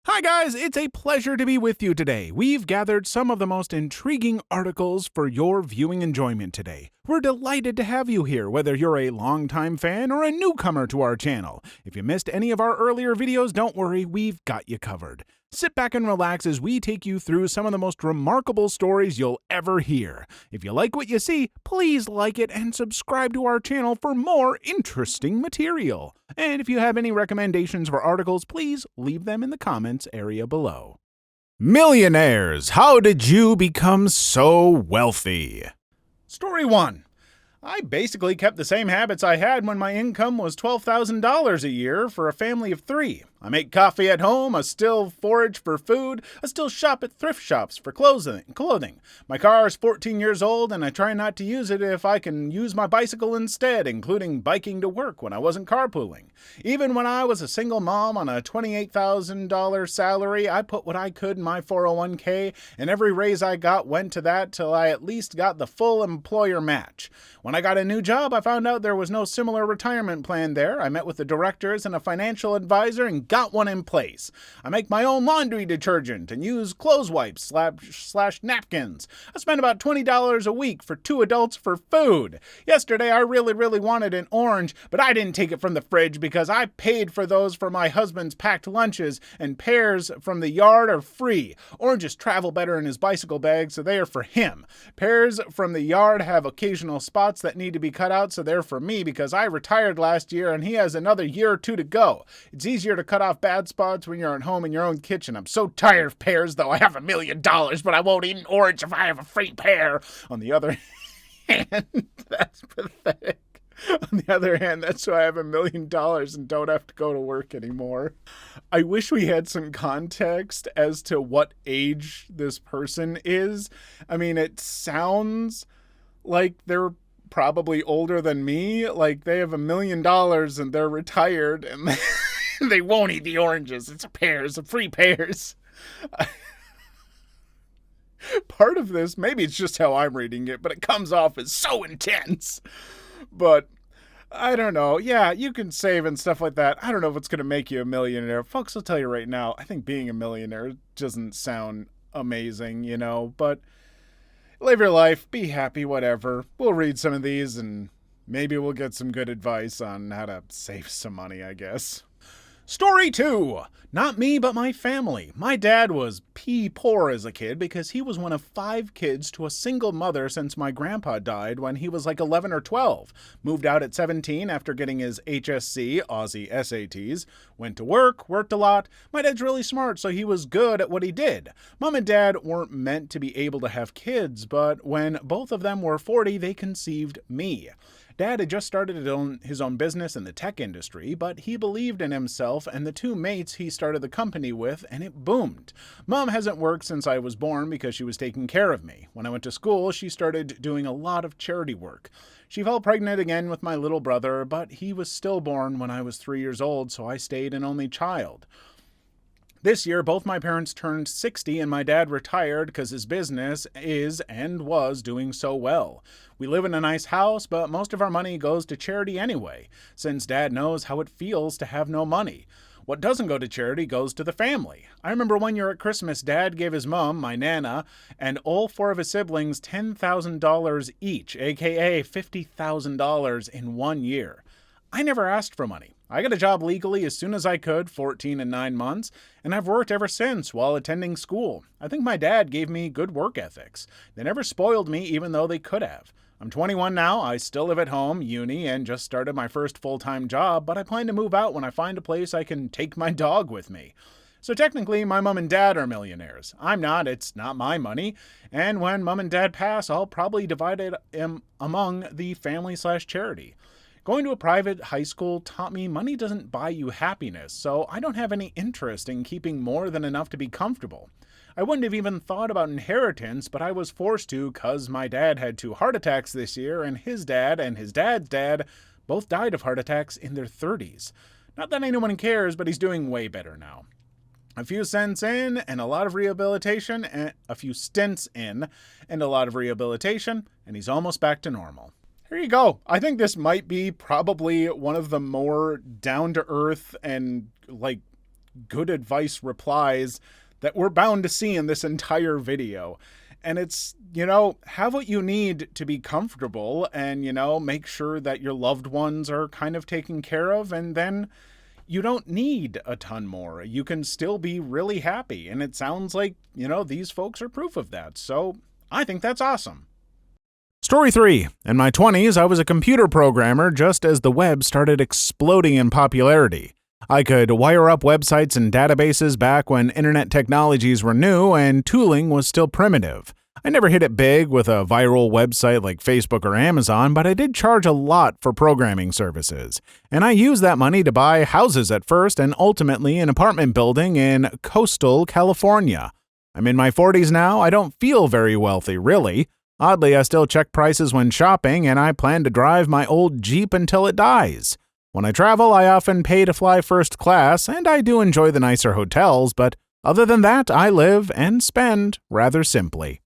Hi, guys. It's a pleasure to be with you today. We've gathered some of the most intriguing articles for your viewing enjoyment today. We're delighted to have you here, whether you're a longtime fan or a newcomer to our channel. If you missed any of our earlier videos, don't worry, we've got you covered. Sit back and relax as we take you through some of the most remarkable stories you'll ever hear. If you like what you see, please like it and subscribe to our channel for more interesting material. And if you have any recommendations for articles, please leave them in the comments area below. Millionaires, how did you become so wealthy? Story 1. I basically kept the same habits I had when my income was $12,000 a year for a family of 3. I make coffee at home, I still forage for food, I still shop at thrift shops for clothing. My car is 14 years old and I try not to use it if I can use my bicycle instead, including biking to work when I wasn't carpooling. Even when I was a single mom on a $28,000 salary, I put what I could in my 401k, and every raise I got went to that till I at least got the full employer match. When I got a new job, I found out there was no similar retirement plan there. I met with the directors and a financial advisor and got one in place. I make my own laundry detergent and use clothes wipes slash napkins. I spend about $20 a week for 2 adults for food. Yesterday, I really wanted an orange, but I didn't take it from the fridge because I paid for those for my husband's packed lunches, and pears from the yard are free. Oranges travel better in his bicycle bag, so they are for him. Pears from the yard have occasional spots that need to be cut out, so they're for me because I retired last year and he has another year or 2 to go. It's easier to cut off bad spots when you're at home in your own kitchen. I'm so tired of pears, though. I have $1 million, but I won't eat an orange if I have a free pear. On the other hand, that's pathetic. On the other hand, that's why I have $1 million and don't have to go to work anymore. I wish we had some context as to what age this person is. I mean, it sounds like they're probably older than me. Like they have $1 million and they're retired and they won't eat the oranges. It's pears, free pears. Part of this, maybe it's just how I'm reading it, but it comes off as so intense. But I don't know. Yeah, you can save and stuff like that. I don't know if it's going to make you a millionaire. Folks, I'll tell you right now, I think being a millionaire doesn't sound amazing, but live your life, be happy, whatever. We'll read some of these and maybe we'll get some good advice on how to save some money, I guess. Story 2. Not me, but my family. My dad was poor as a kid because he was one of 5 kids to a single mother since my grandpa died when he was like 11 or 12. Moved out at 17 after getting his HSC, Aussie SATs. Went to work, worked a lot. My dad's really smart, so he was good at what he did. Mom and dad weren't meant to be able to have kids, but when both of them were 40, they conceived me. Dad had just started his own business in the tech industry, but he believed in himself and the 2 mates he started the company with, and it boomed. Mom hasn't worked since I was born because she was taking care of me. When I went to school, she started doing a lot of charity work. She fell pregnant again with my little brother, but he was stillborn when I was 3 years old, so I stayed an only child. This year, both my parents turned 60 and my dad retired because his business is and was doing so well. We live in a nice house, but most of our money goes to charity anyway, since Dad knows how it feels to have no money. What doesn't go to charity goes to the family. I remember one year at Christmas, Dad gave his mom, my Nana, and all 4 of his siblings $10,000 each, aka $50,000 in 1 year. I never asked for money. I got a job legally as soon as I could, 14 and 9 months, and I've worked ever since while attending school. I think my dad gave me good work ethics. They never spoiled me even though they could have. I'm 21 now, I still live at home, uni, and just started my first full-time job, but I plan to move out when I find a place I can take my dog with me. So technically, my mom and dad are millionaires. I'm not, it's not my money, and when mom and dad pass, I'll probably divide it among the family/charity. Going to a private high school taught me money doesn't buy you happiness, so I don't have any interest in keeping more than enough to be comfortable. I wouldn't have even thought about inheritance, but I was forced to because my dad had 2 heart attacks this year, and his dad's dad both died of heart attacks in their 30s. Not that anyone cares, but he's doing way better now. A few stints in and a lot of rehabilitation, and he's almost back to normal. Here you go. I think this might be probably one of the more down-to-earth and, good advice replies that we're bound to see in this entire video. And it's, have what you need to be comfortable and, make sure that your loved ones are kind of taken care of. And then you don't need a ton more. You can still be really happy. And it sounds like, these folks are proof of that. So I think that's awesome. Story 3. In my 20s, I was a computer programmer just as the web started exploding in popularity. I could wire up websites and databases back when internet technologies were new and tooling was still primitive. I never hit it big with a viral website like Facebook or Amazon, but I did charge a lot for programming services. And I used that money to buy houses at first and ultimately an apartment building in coastal California. I'm in my 40s now. I don't feel very wealthy, really. Oddly, I still check prices when shopping, and I plan to drive my old Jeep until it dies. When I travel, I often pay to fly first class, and I do enjoy the nicer hotels, but other than that, I live and spend rather simply.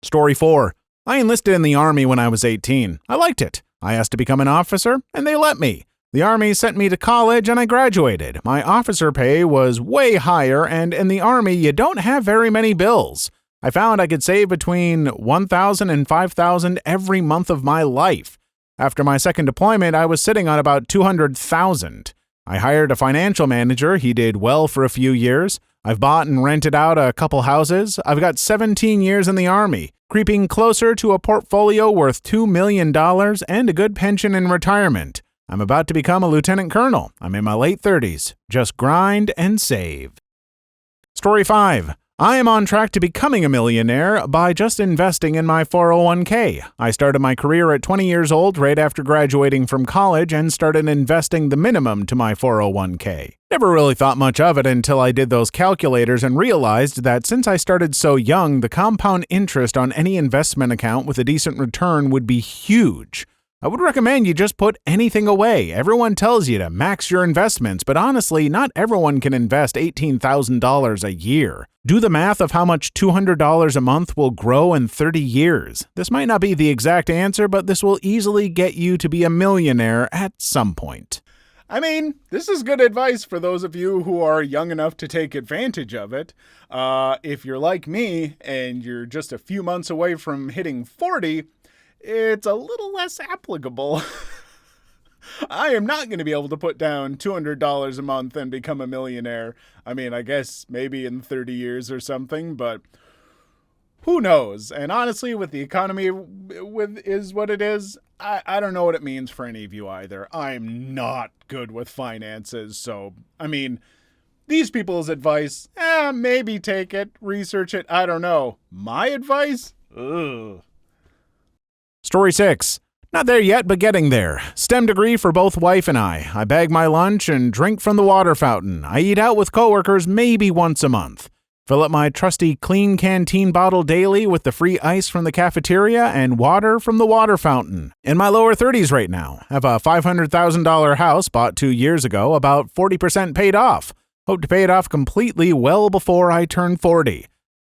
Story 4. I enlisted in the Army when I was 18. I liked it. I asked to become an officer, and they let me. The Army sent me to college, and I graduated. My officer pay was way higher, and in the Army, you don't have very many bills. I found I could save between $1,000 and $5,000 every month of my life. After my second deployment, I was sitting on about $200,000. I hired a financial manager. He did well for a few years. I've bought and rented out a couple houses. I've got 17 years in the Army, creeping closer to a portfolio worth $2 million and a good pension in retirement. I'm about to become a lieutenant colonel. I'm in my late 30s. Just grind and save. Story 5. I am on track to becoming a millionaire by just investing in my 401k. I started my career at 20 years old right after graduating from college and started investing the minimum to my 401k. Never really thought much of it until I did those calculators and realized that since I started so young, the compound interest on any investment account with a decent return would be huge. I would recommend you just put anything away. Everyone tells you to max your investments, but honestly, not everyone can invest $18,000 a year. Do the math of how much $200 a month will grow in 30 years. This might not be the exact answer, but this will easily get you to be a millionaire at some point. I mean, this is good advice for those of you who are young enough to take advantage of it. If you're like me and you're just a few months away from hitting 40, it's a little less applicable. I am not going to be able to put down $200 a month and become a millionaire. I mean, I guess maybe in 30 years or something, but who knows? And honestly, with the economy is what it is, I don't know what it means for any of you either. I'm not good with finances, so, I mean, these people's advice, maybe take it, research it, I don't know. My advice? Ugh. Story 6. Not there yet, but getting there. STEM degree for both wife and I. I bag my lunch and drink from the water fountain. I eat out with coworkers maybe once a month. Fill up my trusty clean canteen bottle daily with the free ice from the cafeteria and water from the water fountain. In my lower 30s right now. Have a $500,000 house bought 2 years ago, about 40% paid off. Hope to pay it off completely well before I turn 40.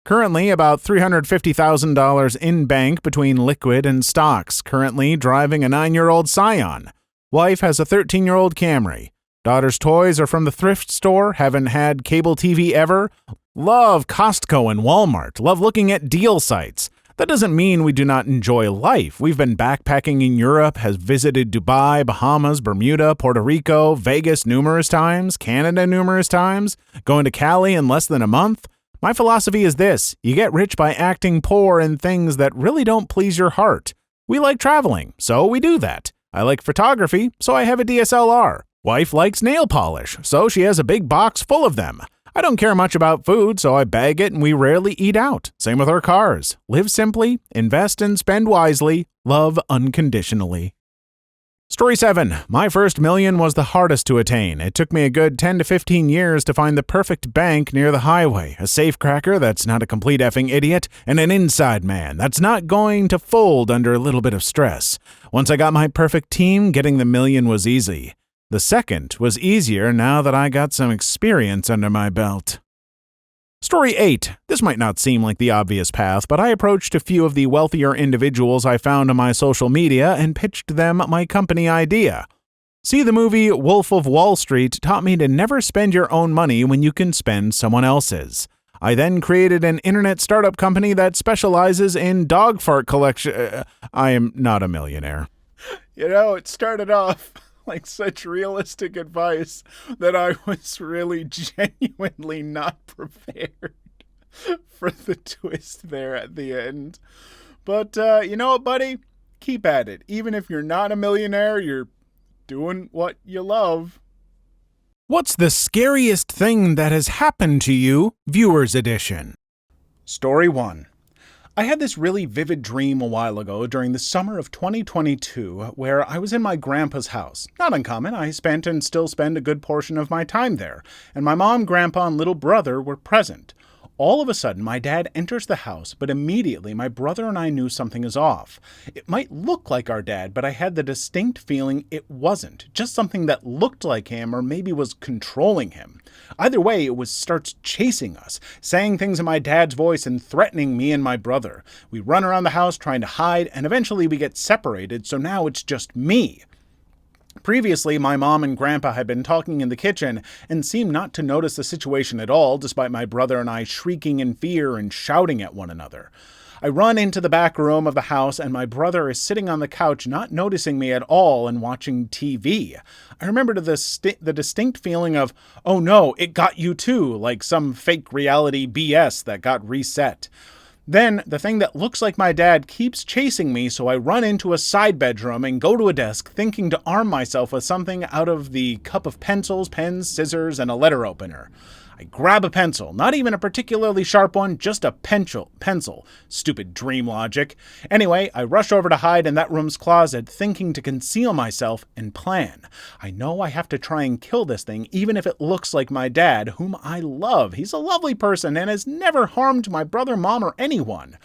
Currently, about $350,000 in bank between liquid and stocks. Currently driving a 9-year-old Scion. Wife has a 13-year-old Camry. Daughter's toys are from the thrift store. Haven't had cable TV ever. Love Costco and Walmart. Love looking at deal sites. That doesn't mean we do not enjoy life. We've been backpacking in Europe, has visited Dubai, Bahamas, Bermuda, Puerto Rico, Vegas numerous times, Canada numerous times, going to Cali in less than a month. My philosophy is this: you get rich by acting poor in things that really don't please your heart. We like traveling, so we do that. I like photography, so I have a DSLR. Wife likes nail polish, so she has a big box full of them. I don't care much about food, so I bag it and we rarely eat out. Same with our cars. Live simply, invest and spend wisely, love unconditionally. Story 7. My first million was the hardest to attain. It took me a good 10 to 15 years to find the perfect bank near the highway, a safecracker that's not a complete effing idiot, and an inside man that's not going to fold under a little bit of stress. Once I got my perfect team, getting the million was easy. The second was easier now that I got some experience under my belt. Story 8. This might not seem like the obvious path, but I approached a few of the wealthier individuals I found on my social media and pitched them my company idea. See, the movie Wolf of Wall Street taught me to never spend your own money when you can spend someone else's. I then created an internet startup company that specializes in dog fart collection. I am not a millionaire. It started off like such realistic advice that I was really genuinely not prepared for the twist there at the end. But you know what, buddy? Keep at it. Even if you're not a millionaire, you're doing what you love. What's the scariest thing that has happened to you? Viewers Edition. Story 1. I had this really vivid dream a while ago during the summer of 2022 where I was in my grandpa's house. Not uncommon, I spent and still spend a good portion of my time there, and my mom, grandpa, and little brother were present. All of a sudden, my dad enters the house, but immediately my brother and I knew something is off. It might look like our dad, but I had the distinct feeling it wasn't. Just something that looked like him or maybe was controlling him. Either way, it starts chasing us, saying things in my dad's voice and threatening me and my brother. We run around the house trying to hide, and eventually we get separated, so now it's just me. Previously, my mom and grandpa had been talking in the kitchen and seemed not to notice the situation at all, despite my brother and I shrieking in fear and shouting at one another. I run into the back room of the house, and my brother is sitting on the couch, not noticing me at all and watching TV. I remember the distinct feeling of, oh no, it got you too, like some fake reality BS that got reset. Then, the thing that looks like my dad keeps chasing me, so I run into a side bedroom and go to a desk thinking to arm myself with something out of the cup of pencils, pens, scissors, and a letter opener. I grab a pencil, not even a particularly sharp one, just a pencil. Stupid dream logic. Anyway, I rush over to hide in that room's closet, thinking to conceal myself and plan. I know I have to try and kill this thing, even if it looks like my dad, whom I love. He's a lovely person and has never harmed my brother, mom, or anyone.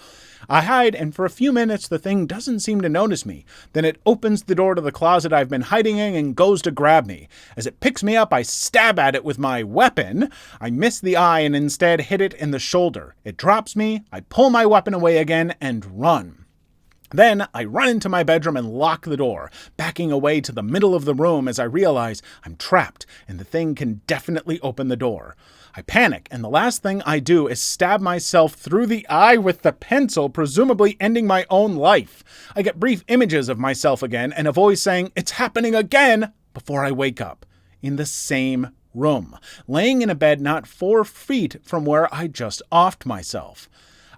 I hide, and for a few minutes the thing doesn't seem to notice me. Then it opens the door to the closet I've been hiding in and goes to grab me. As it picks me up, I stab at it with my weapon. I miss the eye and instead hit it in the shoulder. It drops me, I pull my weapon away again and run. Then I run into my bedroom and lock the door, backing away to the middle of the room as I realize I'm trapped and the thing can definitely open the door. I panic, and the last thing I do is stab myself through the eye with the pencil, presumably ending my own life. I get brief images of myself again and a voice saying, "It's happening again," before I wake up, in the same room, laying in a bed not 4 feet from where I just offed myself.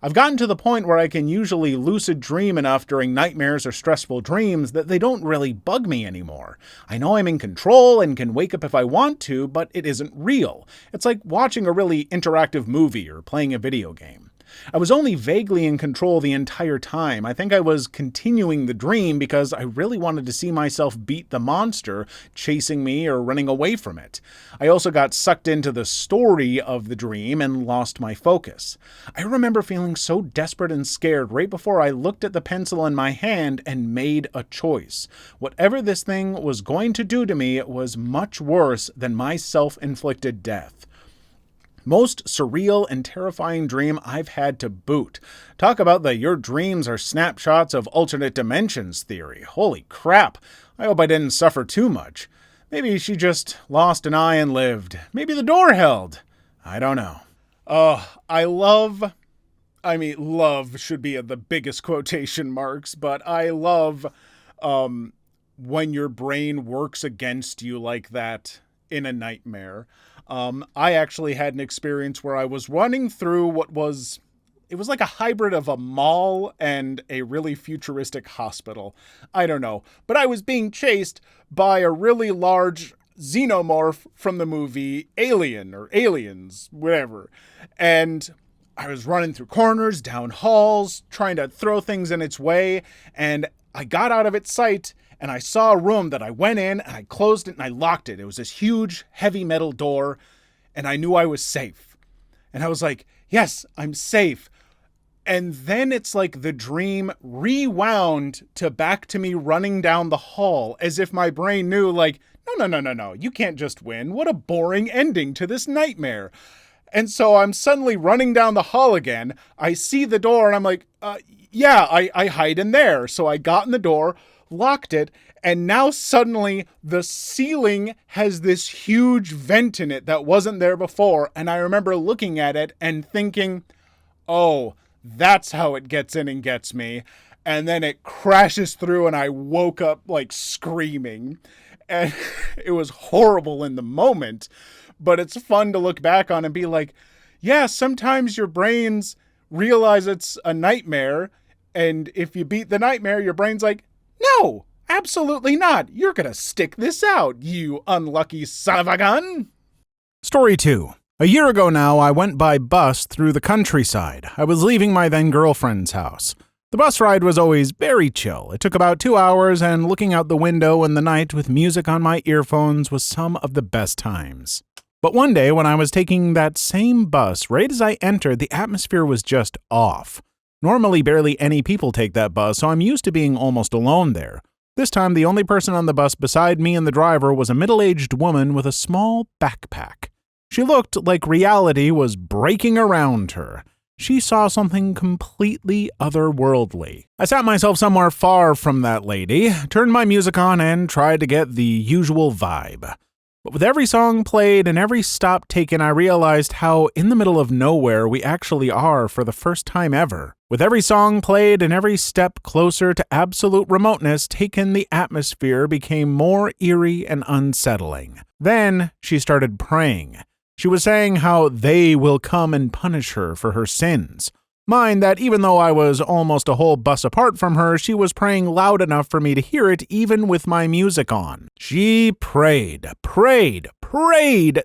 I've gotten to the point where I can usually lucid dream enough during nightmares or stressful dreams that they don't really bug me anymore. I know I'm in control and can wake up if I want to, but it isn't real. It's like watching a really interactive movie or playing a video game. I was only vaguely in control the entire time. I think I was continuing the dream because I really wanted to see myself beat the monster chasing me or running away from it. I also got sucked into the story of the dream and lost my focus. I remember feeling so desperate and scared right before I looked at the pencil in my hand and made a choice. Whatever this thing was going to do to me was much worse than my self-inflicted death. Most surreal and terrifying dream I've had to boot. Talk about the "your dreams are snapshots of alternate dimensions" theory. Holy crap. I hope I didn't suffer too much. Maybe she just lost an eye and lived. Maybe the door held. I don't know. Love should be at the biggest quotation marks, but I love when your brain works against you like that in a nightmare. I actually had an experience where I was running through it was like a hybrid of a mall and a really futuristic hospital. I don't know. But I was being chased by a really large xenomorph from the movie Alien or Aliens, whatever. And I was running through corners, down halls, trying to throw things in its way, and I got out of its sight, and I saw a room that I went in, and I closed it, and I locked it. It was this huge, heavy metal door, and I knew I was safe. And I was like, yes, I'm safe. And then it's like the dream rewound back to me running down the hall, as if my brain knew, like, no, you can't just win. What a boring ending to this nightmare. And so I'm suddenly running down the hall again. I see the door, and I'm like, I hide in there. So I got in the door, locked it, And now suddenly the ceiling has this huge vent in it that wasn't there before. And I remember looking at it and thinking, oh, that's how it gets in and gets me. And then it crashes through and I woke up like screaming. And it was horrible in the moment, but it's fun to look back on and be like, yeah, sometimes your brains realize it's a nightmare. And if you beat the nightmare, your brain's like, no, absolutely not. You're going to stick this out, you unlucky son of a gun. Story 2. A year ago now, I went by bus through the countryside. I was leaving my then-girlfriend's house. The bus ride was always very chill. It took about 2 hours, and looking out the window in the night with music on my earphones was some of the best times. But one day, when I was taking that same bus, right as I entered, the atmosphere was just off. Normally, barely any people take that bus, so I'm used to being almost alone there. This time, the only person on the bus beside me and the driver was a middle-aged woman with a small backpack. She looked like reality was breaking around her. She saw something completely otherworldly. I sat myself somewhere far from that lady, turned my music on, and tried to get the usual vibe. But with every song played and every stop taken, I realized how in the middle of nowhere we actually are for the first time ever. With every song played and every step closer to absolute remoteness taken, the atmosphere became more eerie and unsettling. Then she started praying. She was saying how they will come and punish her for her sins. Mind that even though I was almost a whole bus apart from her, she was praying loud enough for me to hear it even with my music on. She prayed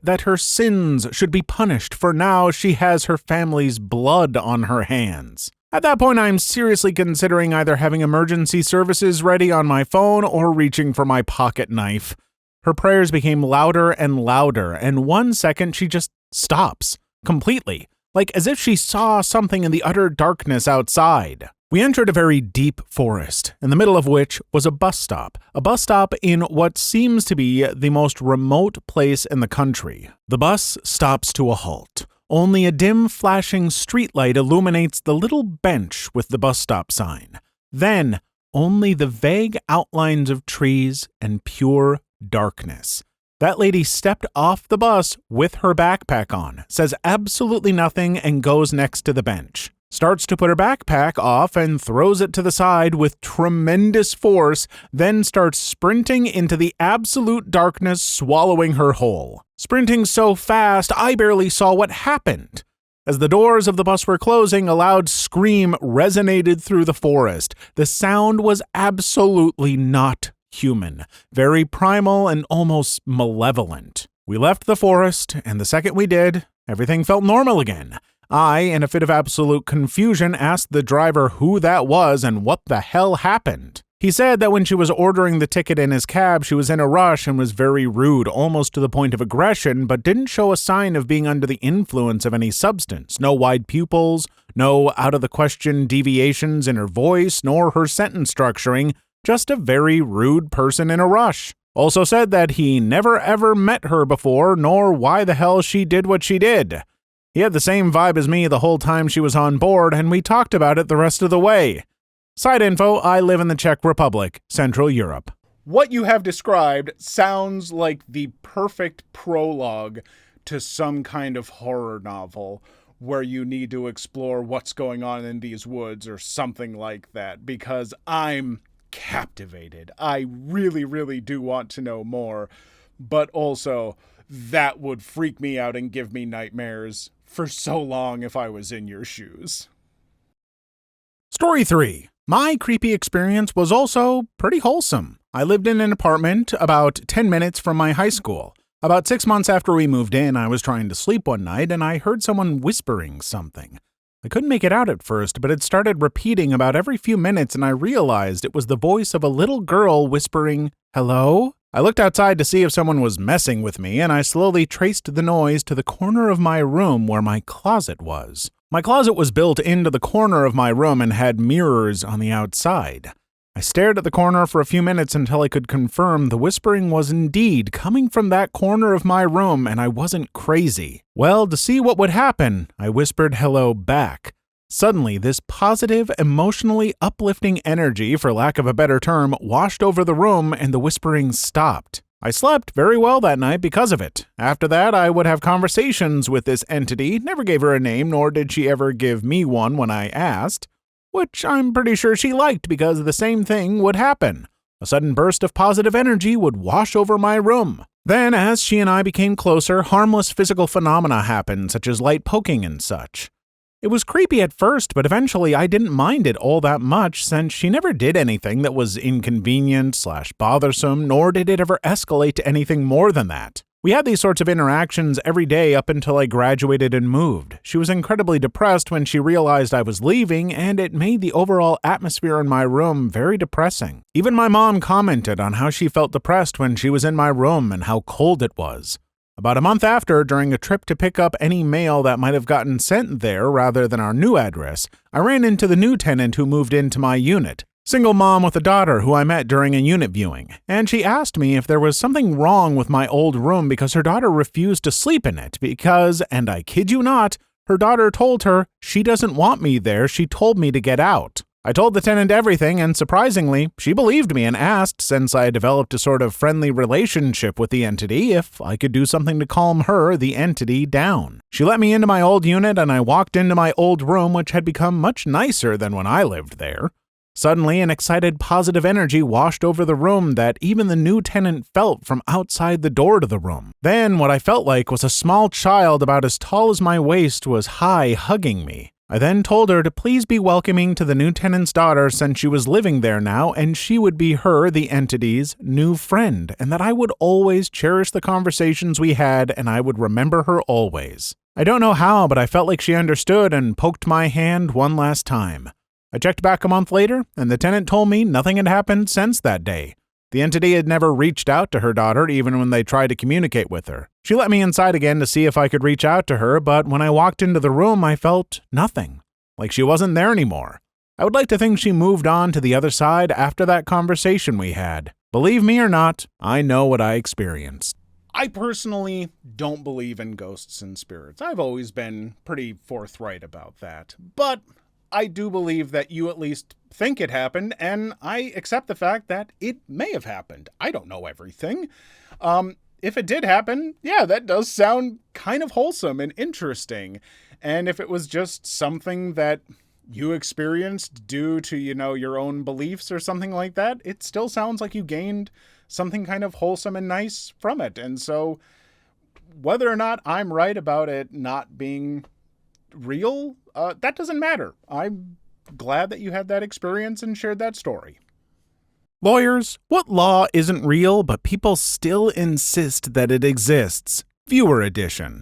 that her sins should be punished, for now she has her family's blood on her hands. At that point, I'm seriously considering either having emergency services ready on my phone or reaching for my pocket knife. Her prayers became louder and louder, and 1 second she just stops, completely, like as if she saw something in the utter darkness outside. We entered a very deep forest, in the middle of which was a bus stop in what seems to be the most remote place in the country. The bus stops to a halt. Only a dim flashing streetlight illuminates the little bench with the bus stop sign. Then, only the vague outlines of trees and pure darkness. That lady stepped off the bus with her backpack on, says absolutely nothing, and goes next to the bench. Starts to put her backpack off and throws it to the side with tremendous force, then starts sprinting into the absolute darkness, swallowing her whole. Sprinting so fast, I barely saw what happened. As the doors of the bus were closing, a loud scream resonated through the forest. The sound was absolutely not human, very primal and almost malevolent. We left the forest, and the second we did, everything felt normal again. I, in a fit of absolute confusion, asked the driver who that was and what the hell happened. He said that when she was ordering the ticket in his cab, she was in a rush and was very rude, almost to the point of aggression, but didn't show a sign of being under the influence of any substance. No wide pupils, no out-of-the-question deviations in her voice, nor her sentence structuring. Just a very rude person in a rush. Also said that he never ever met her before, nor why the hell she did what she did. He had the same vibe as me the whole time she was on board, and we talked about it the rest of the way. Side info, I live in the Czech Republic, Central Europe. What you have described sounds like the perfect prologue to some kind of horror novel where you need to explore what's going on in these woods or something like that, because I'm captivated. I really, really do want to know more, but also that would freak me out and give me nightmares for so long if I was in your shoes. Story 3. My creepy experience was also pretty wholesome. I lived in an apartment about 10 minutes from my high school. About 6 months after we moved in, I was trying to sleep one night and I heard someone whispering something. I couldn't make it out at first, but it started repeating about every few minutes, and I realized it was the voice of a little girl whispering, "Hello?" I looked outside to see if someone was messing with me, and I slowly traced the noise to the corner of my room where my closet was. My closet was built into the corner of my room and had mirrors on the outside. I stared at the corner for a few minutes until I could confirm the whispering was indeed coming from that corner of my room and I wasn't crazy. Well, to see what would happen, I whispered hello back. Suddenly, this positive, emotionally uplifting energy, for lack of a better term, washed over the room and the whispering stopped. I slept very well that night because of it. After that, I would have conversations with this entity, never gave her a name, nor did she ever give me one when I asked, which I'm pretty sure she liked because the same thing would happen. A sudden burst of positive energy would wash over my room. Then, as she and I became closer, harmless physical phenomena happened, such as light poking and such. It was creepy at first, but eventually I didn't mind it all that much since she never did anything that was inconvenient/bothersome, nor did it ever escalate to anything more than that. We had these sorts of interactions every day up until I graduated and moved. She was incredibly depressed when she realized I was leaving, and it made the overall atmosphere in my room very depressing. Even my mom commented on how she felt depressed when she was in my room and how cold it was. About a month after, during a trip to pick up any mail that might have gotten sent there rather than our new address, I ran into the new tenant who moved into my unit. Single mom with a daughter who I met during a unit viewing, and she asked me if there was something wrong with my old room because her daughter refused to sleep in it because, and I kid you not, her daughter told her she doesn't want me there, she told me to get out. I told the tenant everything, and surprisingly, she believed me and asked, since I had developed a sort of friendly relationship with the entity, if I could do something to calm her, the entity, down. She let me into my old unit, and I walked into my old room, which had become much nicer than when I lived there. Suddenly, an excited positive energy washed over the room that even the new tenant felt from outside the door to the room. Then, what I felt like was a small child about as tall as my waist was high hugging me. I then told her to please be welcoming to the new tenant's daughter since she was living there now and she would be her, the entity's, new friend, and that I would always cherish the conversations we had and I would remember her always. I don't know how, but I felt like she understood and poked my hand one last time. I checked back a month later, and the tenant told me nothing had happened since that day. The entity had never reached out to her daughter even when they tried to communicate with her. She let me inside again to see if I could reach out to her, but when I walked into the room, I felt nothing. Like she wasn't there anymore. I would like to think she moved on to the other side after that conversation we had. Believe me or not, I know what I experienced. I personally don't believe in ghosts and spirits. I've always been pretty forthright about that. But I do believe that you at least think it happened, and I accept the fact that it may have happened. I don't know everything. If it did happen, yeah, that does sound kind of wholesome and interesting. And if it was just something that you experienced due to, your own beliefs or something like that, it still sounds like you gained something kind of wholesome and nice from it. And so whether or not I'm right about it not being real, that doesn't matter. I'm glad that you had that experience and shared that story. Lawyers, what law isn't real but people still insist that it exists? Viewer edition.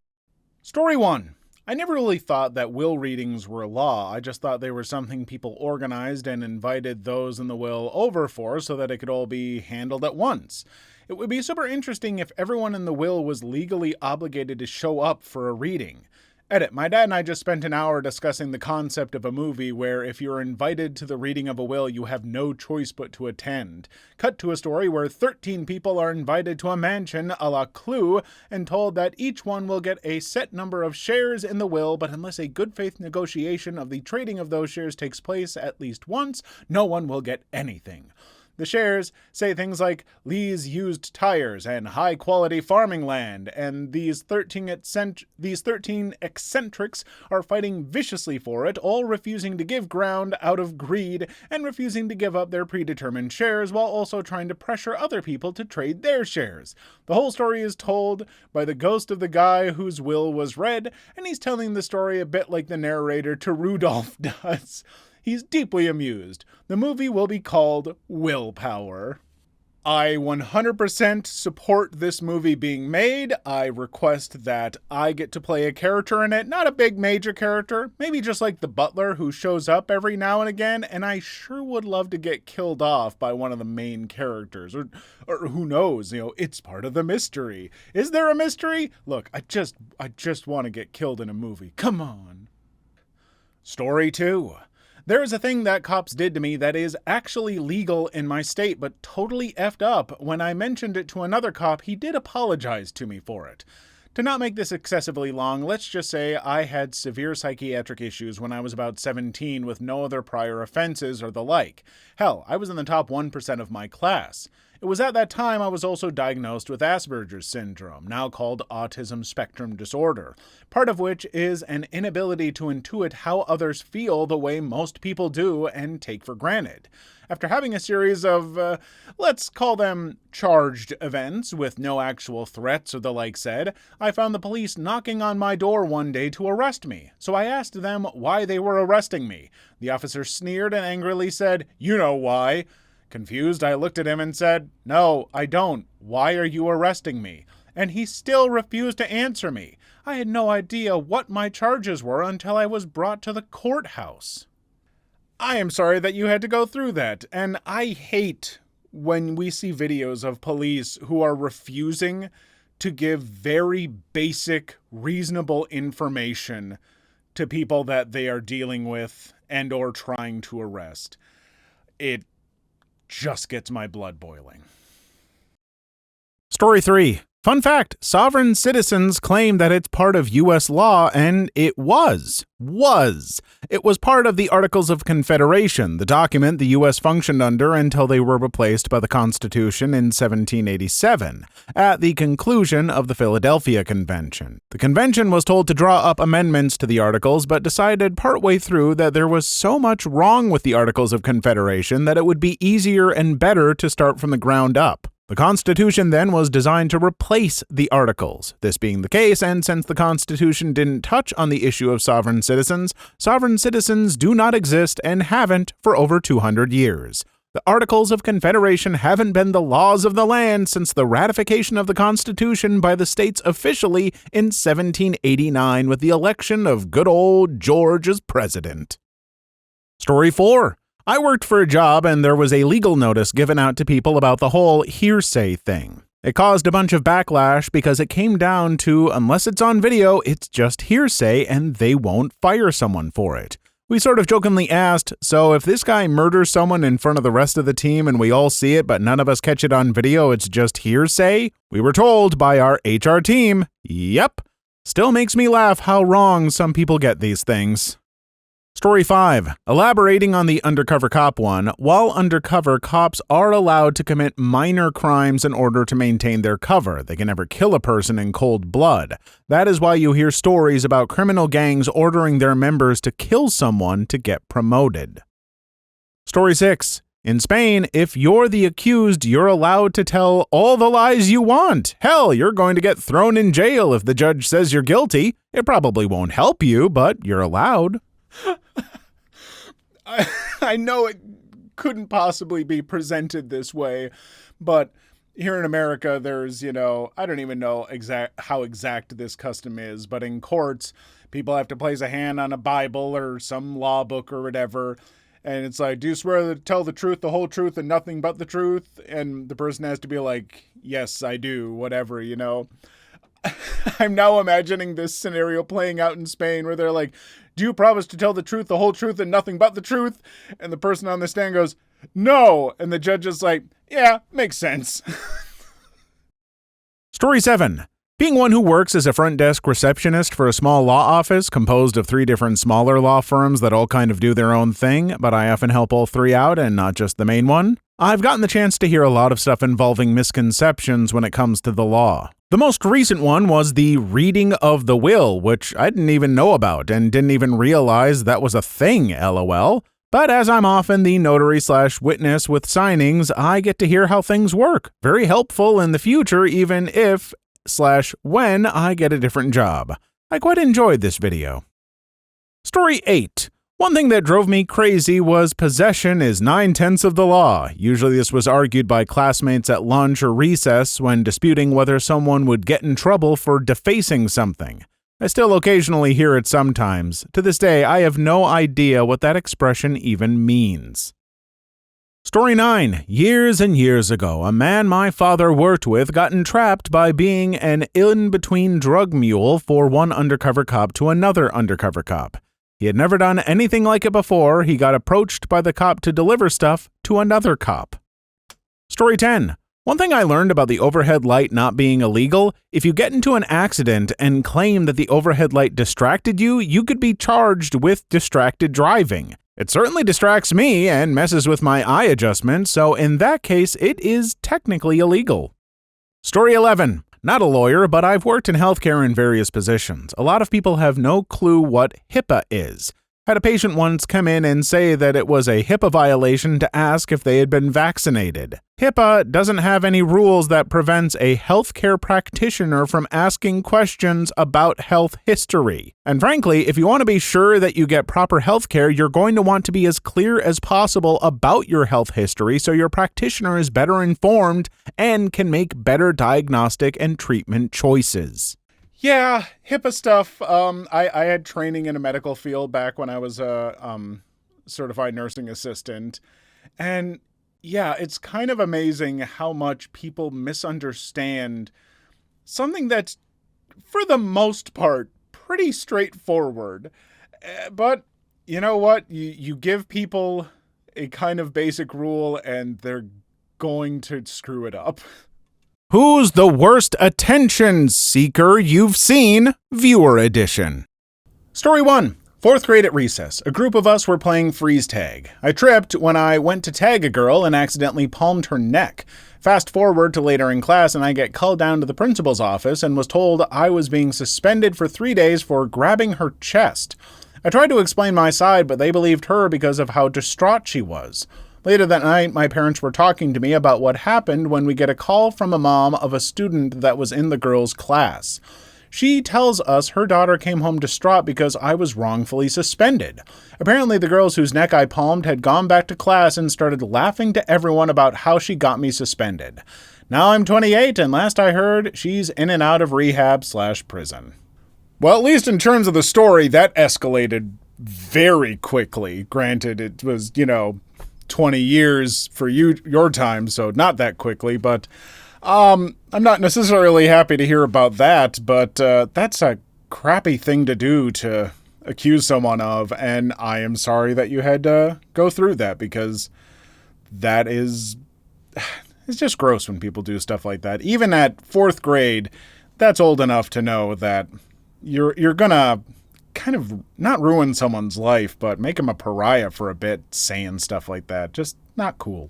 Story 1. I never really thought that will readings were law. I just thought they were something people organized and invited those in the will over for so that it could all be handled at once. It would be super interesting if everyone in the will was legally obligated to show up for a reading. Edit. My dad and I just spent an hour discussing the concept of a movie where if you're invited to the reading of a will, you have no choice but to attend. Cut to a story where 13 people are invited to a mansion a la Clue and told that each one will get a set number of shares in the will, but unless a good faith negotiation of the trading of those shares takes place at least once, no one will get anything. The shares say things like Lee's used tires and high-quality farming land, and these 13 eccentrics are fighting viciously for it, all refusing to give ground out of greed and refusing to give up their predetermined shares while also trying to pressure other people to trade their shares. The whole story is told by the ghost of the guy whose will was read, and he's telling the story a bit like the narrator to Rudolph does. He's deeply amused. The movie will be called Willpower. I 100% support this movie being made. I request that I get to play a character in it, not a big major character, maybe just like the butler who shows up every now and again, and I sure would love to get killed off by one of the main characters, or who knows, it's part of the mystery. Is there a mystery? Look, I just want to get killed in a movie. Come on. Story 2. There is a thing that cops did to me that is actually legal in my state, but totally effed up. When I mentioned it to another cop, he did apologize to me for it. To not make this excessively long, let's just say I had severe psychiatric issues when I was about 17 with no other prior offenses or the like. Hell, I was in the top 1% of my class. It was at that time I was also diagnosed with Asperger's syndrome, now called autism spectrum disorder, part of which is an inability to intuit how others feel the way most people do and take for granted. After having a series of, let's call them charged events with no actual threats or the like said, I found the police knocking on my door one day to arrest me. So I asked them why they were arresting me. The officer sneered and angrily said, "You know why." Confused, I looked at him and said, "No, I don't. Why are you arresting me?" And he still refused to answer me. I had no idea what my charges were until I was brought to the courthouse. I am sorry that you had to go through that, and I hate when we see videos of police who are refusing to give very basic, reasonable information to people that they are dealing with and or trying to arrest. It just gets my blood boiling. Story 3. Fun fact, sovereign citizens claim that it's part of U.S. law, and it was. It was part of the Articles of Confederation, the document the U.S. functioned under until they were replaced by the Constitution in 1787, at the conclusion of the Philadelphia Convention. The convention was told to draw up amendments to the Articles, but decided partway through that there was so much wrong with the Articles of Confederation that it would be easier and better to start from the ground up. The Constitution then was designed to replace the Articles. This being the case, and since the Constitution didn't touch on the issue of sovereign citizens do not exist and haven't for over 200 years. The Articles of Confederation haven't been the laws of the land since the ratification of the Constitution by the states officially in 1789 with the election of good old George as president. Story 4. I worked for a job and there was a legal notice given out to people about the whole hearsay thing. It caused a bunch of backlash because it came down to, unless it's on video, it's just hearsay and they won't fire someone for it. We sort of jokingly asked, so if this guy murders someone in front of the rest of the team and we all see it but none of us catch it on video, it's just hearsay? We were told by our HR team, yep. Still makes me laugh how wrong some people get these things. Story 5. Elaborating on the undercover cop one, while undercover, cops are allowed to commit minor crimes in order to maintain their cover. They can never kill a person in cold blood. That is why you hear stories about criminal gangs ordering their members to kill someone to get promoted. Story 6. In Spain, if you're the accused, you're allowed to tell all the lies you want. Hell, you're going to get thrown in jail if the judge says you're guilty. It probably won't help you, but you're allowed. I know it couldn't possibly be presented this way, but here in America, there's, I don't even know how exact this custom is, but in courts, people have to place a hand on a Bible or some law book or whatever, and it's like, do you swear to tell the truth, the whole truth, and nothing but the truth? And the person has to be like, yes, I do, whatever, I'm now imagining this scenario playing out in Spain where they're like, do you promise to tell the truth, the whole truth, and nothing but the truth? And the person on the stand goes, no. And the judge is like, yeah, makes sense. Story 7. Being one who works as a front desk receptionist for a small law office composed of 3 different smaller law firms that all kind of do their own thing, but I often help all 3 out and not just the main one, I've gotten the chance to hear a lot of stuff involving misconceptions when it comes to the law. The most recent one was the reading of the will, which I didn't even know about and didn't even realize that was a thing, lol. But as I'm often the notary/witness with signings, I get to hear how things work. Very helpful in the future, even if/when I get a different job. I quite enjoyed this video. Story 8. One thing that drove me crazy was possession is 9/10 of the law. Usually this was argued by classmates at lunch or recess when disputing whether someone would get in trouble for defacing something. I still occasionally hear it sometimes. To this day, I have no idea what that expression even means. Story 9. Years and years ago, a man my father worked with got entrapped by being an in-between drug mule for one undercover cop to another undercover cop. He had never done anything like it before. He got approached by the cop to deliver stuff to another cop. Story 10. One thing I learned about the overhead light not being illegal, if you get into an accident and claim that the overhead light distracted you, you could be charged with distracted driving. It certainly distracts me and messes with my eye adjustment, so in that case, it is technically illegal. Story 11. Not a lawyer, but I've worked in healthcare in various positions. A lot of people have no clue what HIPAA is. Had a patient once come in and say that it was a HIPAA violation to ask if they had been vaccinated. HIPAA doesn't have any rules that prevents a healthcare practitioner from asking questions about health history. And frankly, if you want to be sure that you get proper healthcare, you're going to want to be as clear as possible about your health history so your practitioner is better informed and can make better diagnostic and treatment choices. Yeah, HIPAA stuff. I had training in a medical field back when I was a certified nursing assistant. And yeah, it's kind of amazing how much people misunderstand something that's, for the most part, pretty straightforward. But you know what? You give people a kind of basic rule and they're going to screw it up. Who's the worst attention seeker you've seen? Viewer edition. Story 1. 4th grade at recess. A group of us were playing freeze tag. I tripped when I went to tag a girl and accidentally palmed her neck. Fast forward to later in class and I get called down to the principal's office and was told I was being suspended for 3 days for grabbing her chest. I tried to explain my side, but they believed her because of how distraught she was. Later that night, my parents were talking to me about what happened when we get a call from a mom of a student that was in the girl's class. She tells us her daughter came home distraught because I was wrongfully suspended. Apparently, the girls whose neck I palmed had gone back to class and started laughing to everyone about how she got me suspended. Now I'm 28, and last I heard, she's in and out of rehab/prison. Well, at least in terms of the story, that escalated very quickly. Granted, it was, 20 years for your time, so not that quickly, but I'm not necessarily happy to hear about that, but that's a crappy thing to do to accuse someone of, and I am sorry that you had to go through that, because that is, it's just gross when people do stuff like that. Even at 4th grade, that's old enough to know that you're gonna kind of not ruin someone's life, but make them a pariah for a bit saying stuff like that. Just not cool.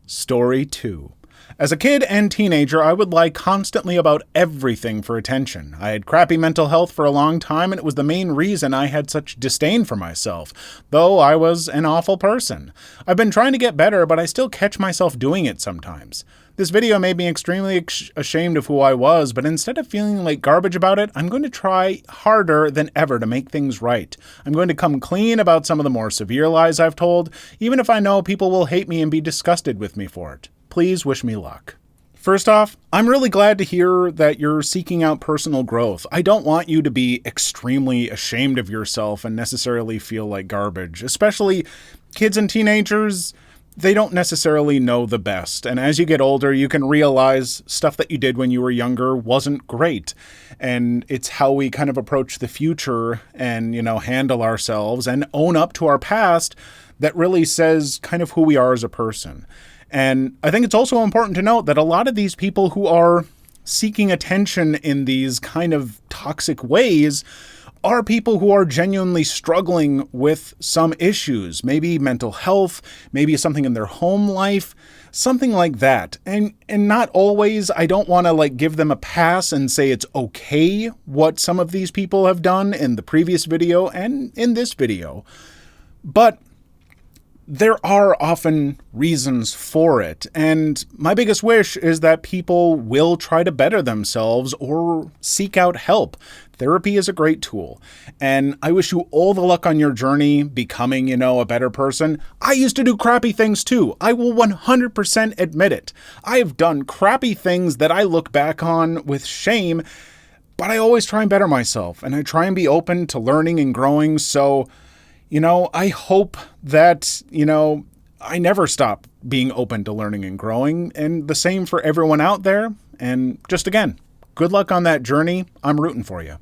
Story 2. As a kid and teenager, I would lie constantly about everything for attention. I had crappy mental health for a long time, and it was the main reason I had such disdain for myself, though I was an awful person. I've been trying to get better, but I still catch myself doing it sometimes. This video made me extremely ashamed of who I was, but instead of feeling like garbage about it, I'm going to try harder than ever to make things right. I'm going to come clean about some of the more severe lies I've told, even if I know people will hate me and be disgusted with me for it. Please wish me luck. First off, I'm really glad to hear that you're seeking out personal growth. I don't want you to be extremely ashamed of yourself and necessarily feel like garbage, especially kids and teenagers. They don't necessarily know the best, and as you get older, you can realize stuff that you did when you were younger wasn't great, and it's how we kind of approach the future and, handle ourselves and own up to our past that really says kind of who we are as a person. And I think it's also important to note that a lot of these people who are seeking attention in these kind of toxic ways are people who are genuinely struggling with some issues, maybe mental health, maybe something in their home life, something like that. And not always, I don't want to give them a pass and say it's okay what some of these people have done in the previous video and in this video. But there are often reasons for it, and my biggest wish is that people will try to better themselves or seek out help. Therapy is a great tool, and I wish you all the luck on your journey becoming, a better person. I used to do crappy things too. I will 100% admit it. I have done crappy things that I look back on with shame, but I always try and better myself, and I try and be open to learning and growing, so I hope that, I never stop being open to learning and growing, and the same for everyone out there. And just again, good luck on that journey. I'm rooting for you.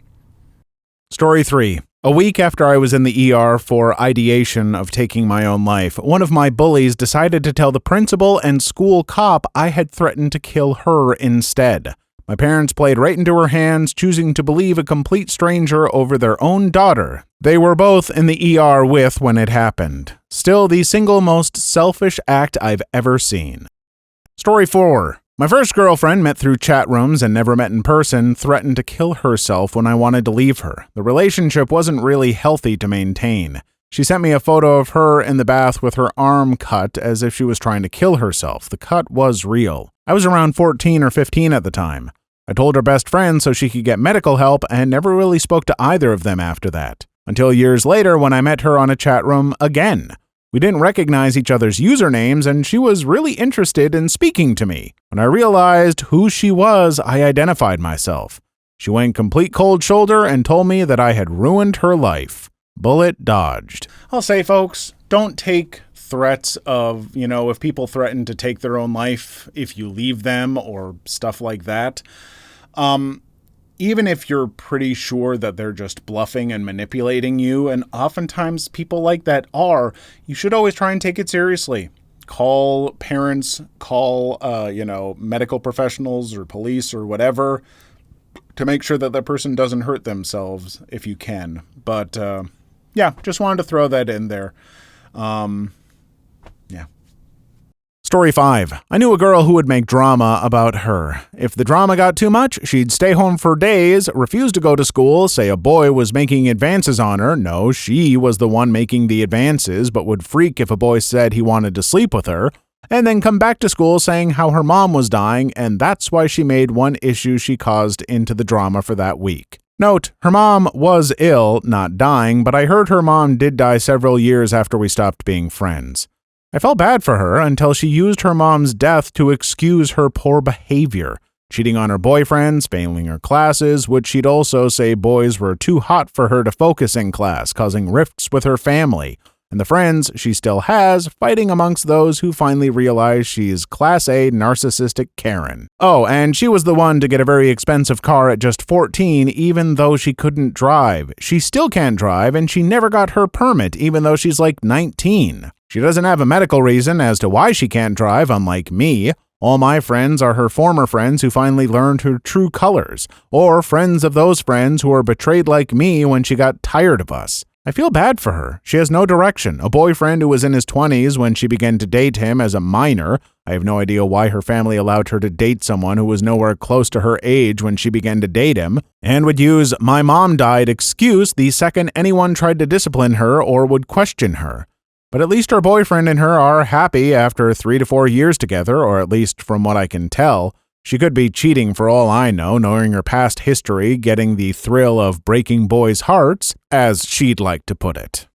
Story 3. A week after I was in the ER for ideation of taking my own life, one of my bullies decided to tell the principal and school cop I had threatened to kill her instead. My parents played right into her hands, choosing to believe a complete stranger over their own daughter. They were both in the ER with when it happened. Still the single most selfish act I've ever seen. Story 4. My first girlfriend, met through chat rooms and never met in person, threatened to kill herself when I wanted to leave her. The relationship wasn't really healthy to maintain. She sent me a photo of her in the bath with her arm cut as if she was trying to kill herself. The cut was real. I was around 14 or 15 at the time. I told her best friend so she could get medical help and never really spoke to either of them after that. Until years later when I met her on a chat room again. We didn't recognize each other's usernames, and she was really interested in speaking to me. When I realized who she was, I identified myself. She went complete cold shoulder and told me that I had ruined her life. Bullet dodged. I'll say, folks, don't take threats of, if people threaten to take their own life if you leave them or stuff like that. Even if you're pretty sure that they're just bluffing and manipulating you, and oftentimes people like that are, you should always try and take it seriously. Call parents, call, medical professionals or police or whatever to make sure that person doesn't hurt themselves if you can. But, just wanted to throw that in there. Story 5. I knew a girl who would make drama about her. If the drama got too much, she'd stay home for days, refuse to go to school, say a boy was making advances on her. No, she was the one making the advances, but would freak if a boy said he wanted to sleep with her, and then come back to school saying how her mom was dying, and that's why she made one issue she caused into the drama for that week. Note, her mom was ill, not dying, but I heard her mom did die several years after we stopped being friends. I felt bad for her until she used her mom's death to excuse her poor behavior, cheating on her boyfriends, failing her classes, which she'd also say boys were too hot for her to focus in class, causing rifts with her family, and the friends she still has fighting amongst those who finally realize she's Class A narcissistic Karen. Oh, and she was the one to get a very expensive car at just 14, even though she couldn't drive. She still can't drive, and she never got her permit, even though she's like 19. She doesn't have a medical reason as to why she can't drive, unlike me. All my friends are her former friends who finally learned her true colors, or friends of those friends who were betrayed like me when she got tired of us. I feel bad for her. She has no direction. A boyfriend who was in his 20s when she began to date him as a minor. I have no idea why her family allowed her to date someone who was nowhere close to her age when she began to date him, and would use "my mom died" excuse the second anyone tried to discipline her or would question her. But at least her boyfriend and her are happy after 3 to 4 years together, or at least from what I can tell. She could be cheating for all I know, knowing her past history, getting the thrill of breaking boys' hearts, as she'd like to put it.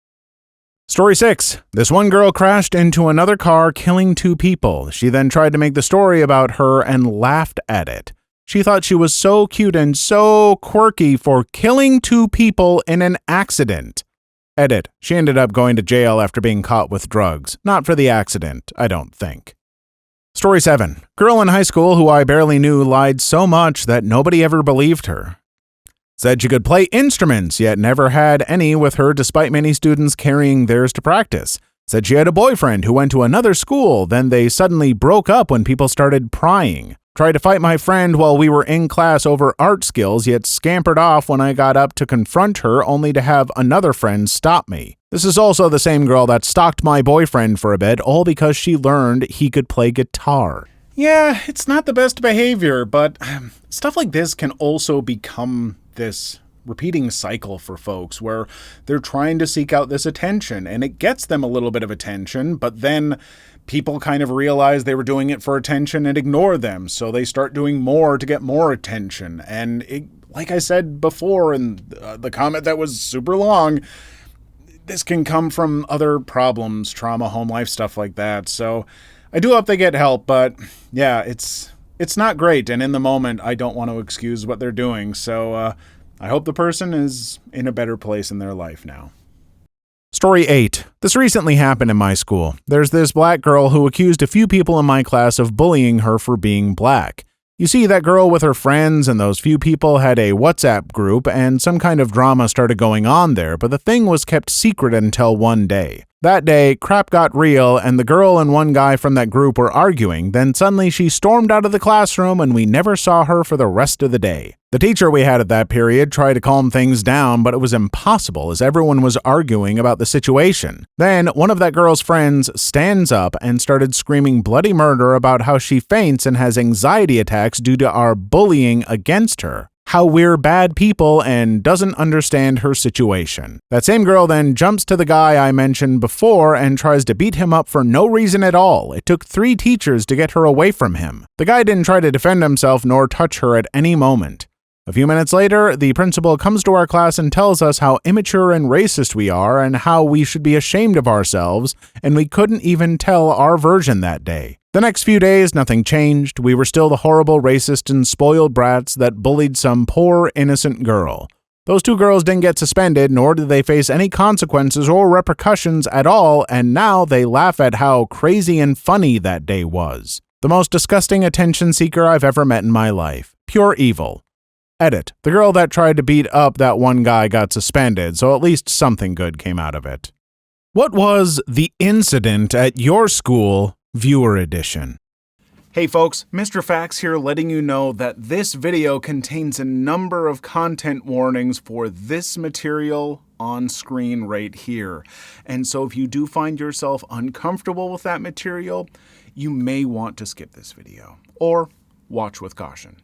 Story 6. This one girl crashed into another car, killing 2 people. She then tried to make the story about her and laughed at it. She thought she was so cute and so quirky for killing 2 people in an accident. Edit. She ended up going to jail after being caught with drugs. Not for the accident, I don't think. Story 7. Girl in high school who I barely knew lied so much that nobody ever believed her. Said she could play instruments, yet never had any with her despite many students carrying theirs to practice. Said she had a boyfriend who went to another school, then they suddenly broke up when people started prying. Tried to fight my friend while we were in class over art skills, yet scampered off when I got up to confront her only to have another friend stop me. This is also the same girl that stalked my boyfriend for a bit, all because she learned he could play guitar. Yeah, it's not the best behavior, but stuff like this can also become this repeating cycle for folks where they're trying to seek out this attention, and it gets them a little bit of attention, but then people kind of realize they were doing it for attention and ignore them, so they start doing more to get more attention. And it, like I said before in the comment that was super long, this can come from other problems, trauma, home life, stuff like that. So I do hope they get help, but yeah, it's not great. And in the moment, I don't want to excuse what they're doing. So I hope the person is in a better place in their life now. Story 8. This recently happened in my school. There's this black girl who accused a few people in my class of bullying her for being black. You see, that girl with her friends and those few people had a WhatsApp group, and some kind of drama started going on there, but the thing was kept secret until one day. That day, crap got real, and the girl and one guy from that group were arguing. Then suddenly she stormed out of the classroom, and we never saw her for the rest of the day. The teacher we had at that period tried to calm things down, but it was impossible as everyone was arguing about the situation. Then one of that girl's friends stands up and started screaming bloody murder about how she faints and has anxiety attacks due to our bullying against her. How we're bad people and doesn't understand her situation. That same girl then jumps to the guy I mentioned before and tries to beat him up for no reason at all. It took 3 teachers to get her away from him. The guy didn't try to defend himself nor touch her at any moment. A few minutes later, the principal comes to our class and tells us how immature and racist we are and how we should be ashamed of ourselves, and we couldn't even tell our version that day. The next few days, nothing changed. We were still the horrible, racist, and spoiled brats that bullied some poor, innocent girl. Those 2 girls didn't get suspended, nor did they face any consequences or repercussions at all, and now they laugh at how crazy and funny that day was. The most disgusting attention seeker I've ever met in my life. Pure evil. Edit. The girl that tried to beat up that one guy got suspended, so at least something good came out of it. What was the incident at your school? Viewer edition. Hey folks, Mr. Fax here letting you know that this video contains a number of content warnings for this material on screen right here. And so if you do find yourself uncomfortable with that material, you may want to skip this video or watch with caution.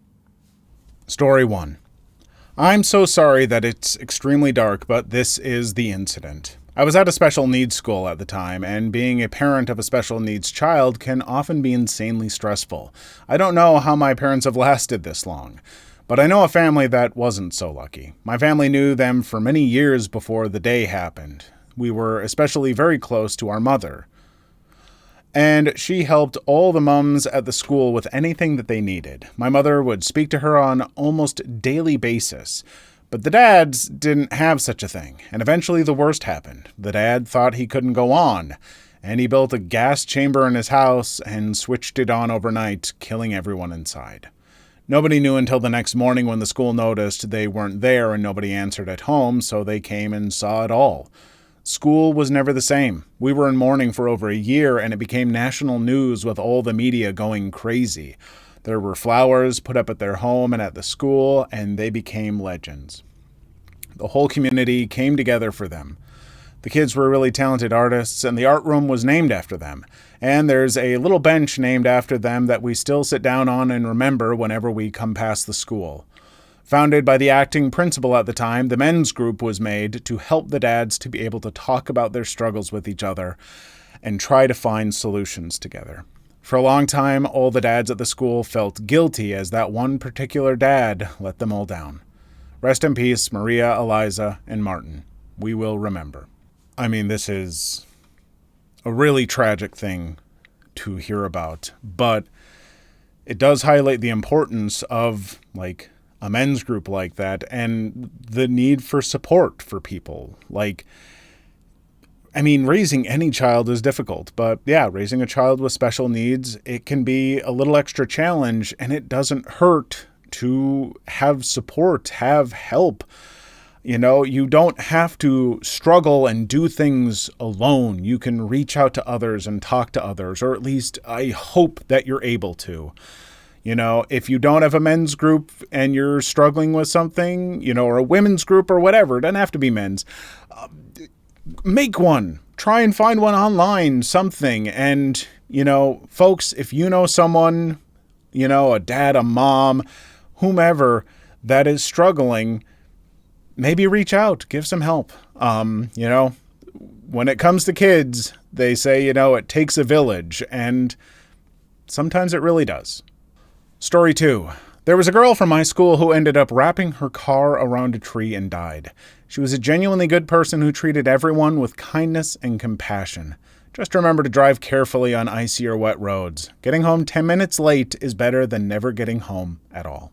Story 1. I'm so sorry that it's extremely dark, but this is the incident. I was at a special needs school at the time, and being a parent of a special needs child can often be insanely stressful. I don't know how my parents have lasted this long, but I know a family that wasn't so lucky. My family knew them for many years before the day happened. We were especially very close to our mother, and she helped all the mums at the school with anything that they needed. My mother would speak to her on almost daily basis. But the dads didn't have such a thing, and eventually the worst happened. The dad thought he couldn't go on, and he built a gas chamber in his house and switched it on overnight, killing everyone inside. Nobody knew until the next morning when the school noticed they weren't there and nobody answered at home, so they came and saw it all. School was never the same. We were in mourning for over a year, and it became national news with all the media going crazy. There were flowers put up at their home and at the school, and they became legends. The whole community came together for them. The kids were really talented artists, and the art room was named after them. And there's a little bench named after them that we still sit down on and remember whenever we come past the school. Founded by the acting principal at the time, the men's group was made to help the dads to be able to talk about their struggles with each other and try to find solutions together. For a long time, all the dads at the school felt guilty as that one particular dad let them all down. Rest in peace, Maria, Eliza, and Martin. We will remember. I mean, this is a really tragic thing to hear about, but it does highlight the importance of, a men's group like that and the need for support for people. Raising any child is difficult, but raising a child with special needs, it can be a little extra challenge, and it doesn't hurt to have support, have help. You don't have to struggle and do things alone. You can reach out to others and talk to others, or at least I hope that you're able to. If you don't have a men's group and you're struggling with something, or a women's group or whatever, it doesn't have to be men's. Make one. Try and find one online, something. And, folks, if you know someone, a dad, a mom, whomever that is struggling, maybe reach out, give some help. When it comes to kids, they say, it takes a village, and sometimes it really does. Story 2. There was a girl from my school who ended up wrapping her car around a tree and died. She was a genuinely good person who treated everyone with kindness and compassion. Just remember to drive carefully on icy or wet roads. Getting home 10 minutes late is better than never getting home at all.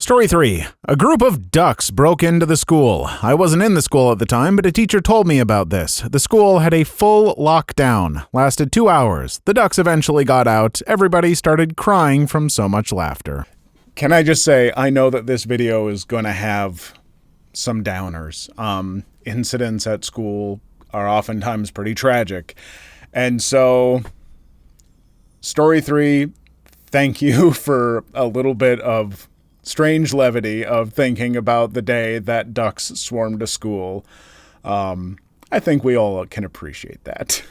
Story 3. A group of ducks broke into the school. I wasn't in the school at the time, but a teacher told me about this. The school had a full lockdown. Lasted 2 hours. The ducks eventually got out. Everybody started crying from so much laughter. Can I just say, I know that this video is going to have some downers. Incidents at school are oftentimes pretty tragic. And so, story 3, thank you for a little bit of strange levity of thinking about the day that ducks swarmed a school. I think we all can appreciate that.